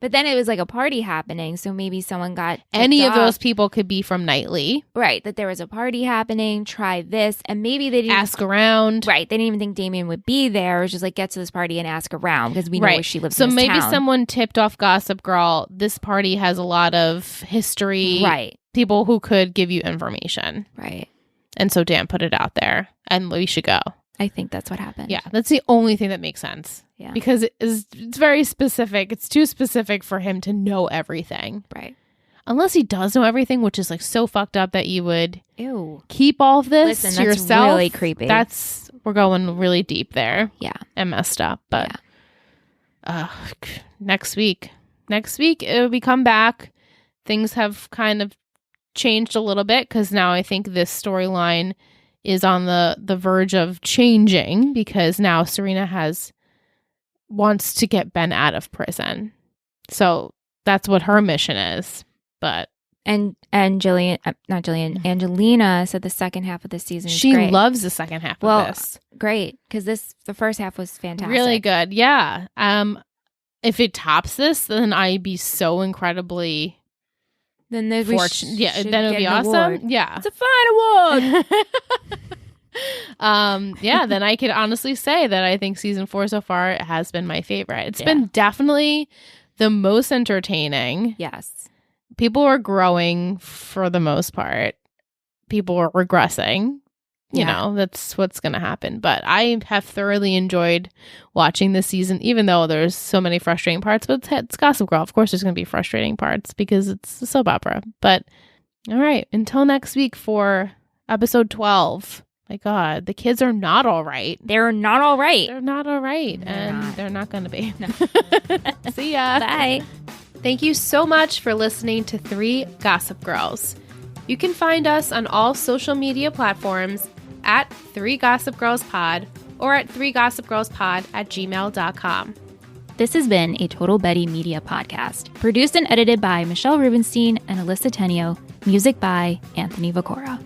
But then it was like a party happening. So maybe someone got any of those people could be from Nightly. Right. That there was a party happening. Try this. And maybe they didn't ask around. Right. They didn't even think Damien would be there. It was just like, get to this party and ask around because we know where she lives. So in this maybe town. someone tipped off Gossip Girl. This party has a lot of history. Right. People who could give you information. Right. And so Dan put it out there and we should go. I think that's what happened. Yeah. That's the only thing that makes sense. Yeah. Because it's very specific. It's too specific for him to know everything. Right. Unless he does know everything, which is like so fucked up that you would keep all of this to that's yourself. Really creepy. We're going really deep there. Yeah. And messed up. But next week we come back. Things have kind of changed a little bit because now I think this storyline is on the verge of changing because now Serena wants to get Ben out of prison. So that's what her mission is. But Angelina said the second half of the season is she great. Loves the second half of this. Great, because the first half was fantastic. Really good. Yeah. If it tops this, then I'd be so incredibly fortunate. Yeah, then it would be awesome. Award. Yeah. It's a fine award. Then I could honestly say that I think season 4 so far has been my favorite. It's been definitely the most entertaining. Yes. People are growing for the most part. People are regressing. You know, that's what's going to happen. But I have thoroughly enjoyed watching this season, even though there's so many frustrating parts. But it's Gossip Girl. Of course, there's going to be frustrating parts because it's a soap opera. But all right, until next week for episode 12. My God, the kids are not all right. They're not all right. They're not all right. They're not going to be. No. See ya. Bye. Thank you so much for listening to 3 Gossip Girls. You can find us on all social media platforms at 3 Gossip Girls Pod or at 3gossipgirlspod@gmail.com. This has been a Total Betty Media podcast, produced and edited by Michelle Rubenstein and Alyssa Tenio, music by Anthony Vicora.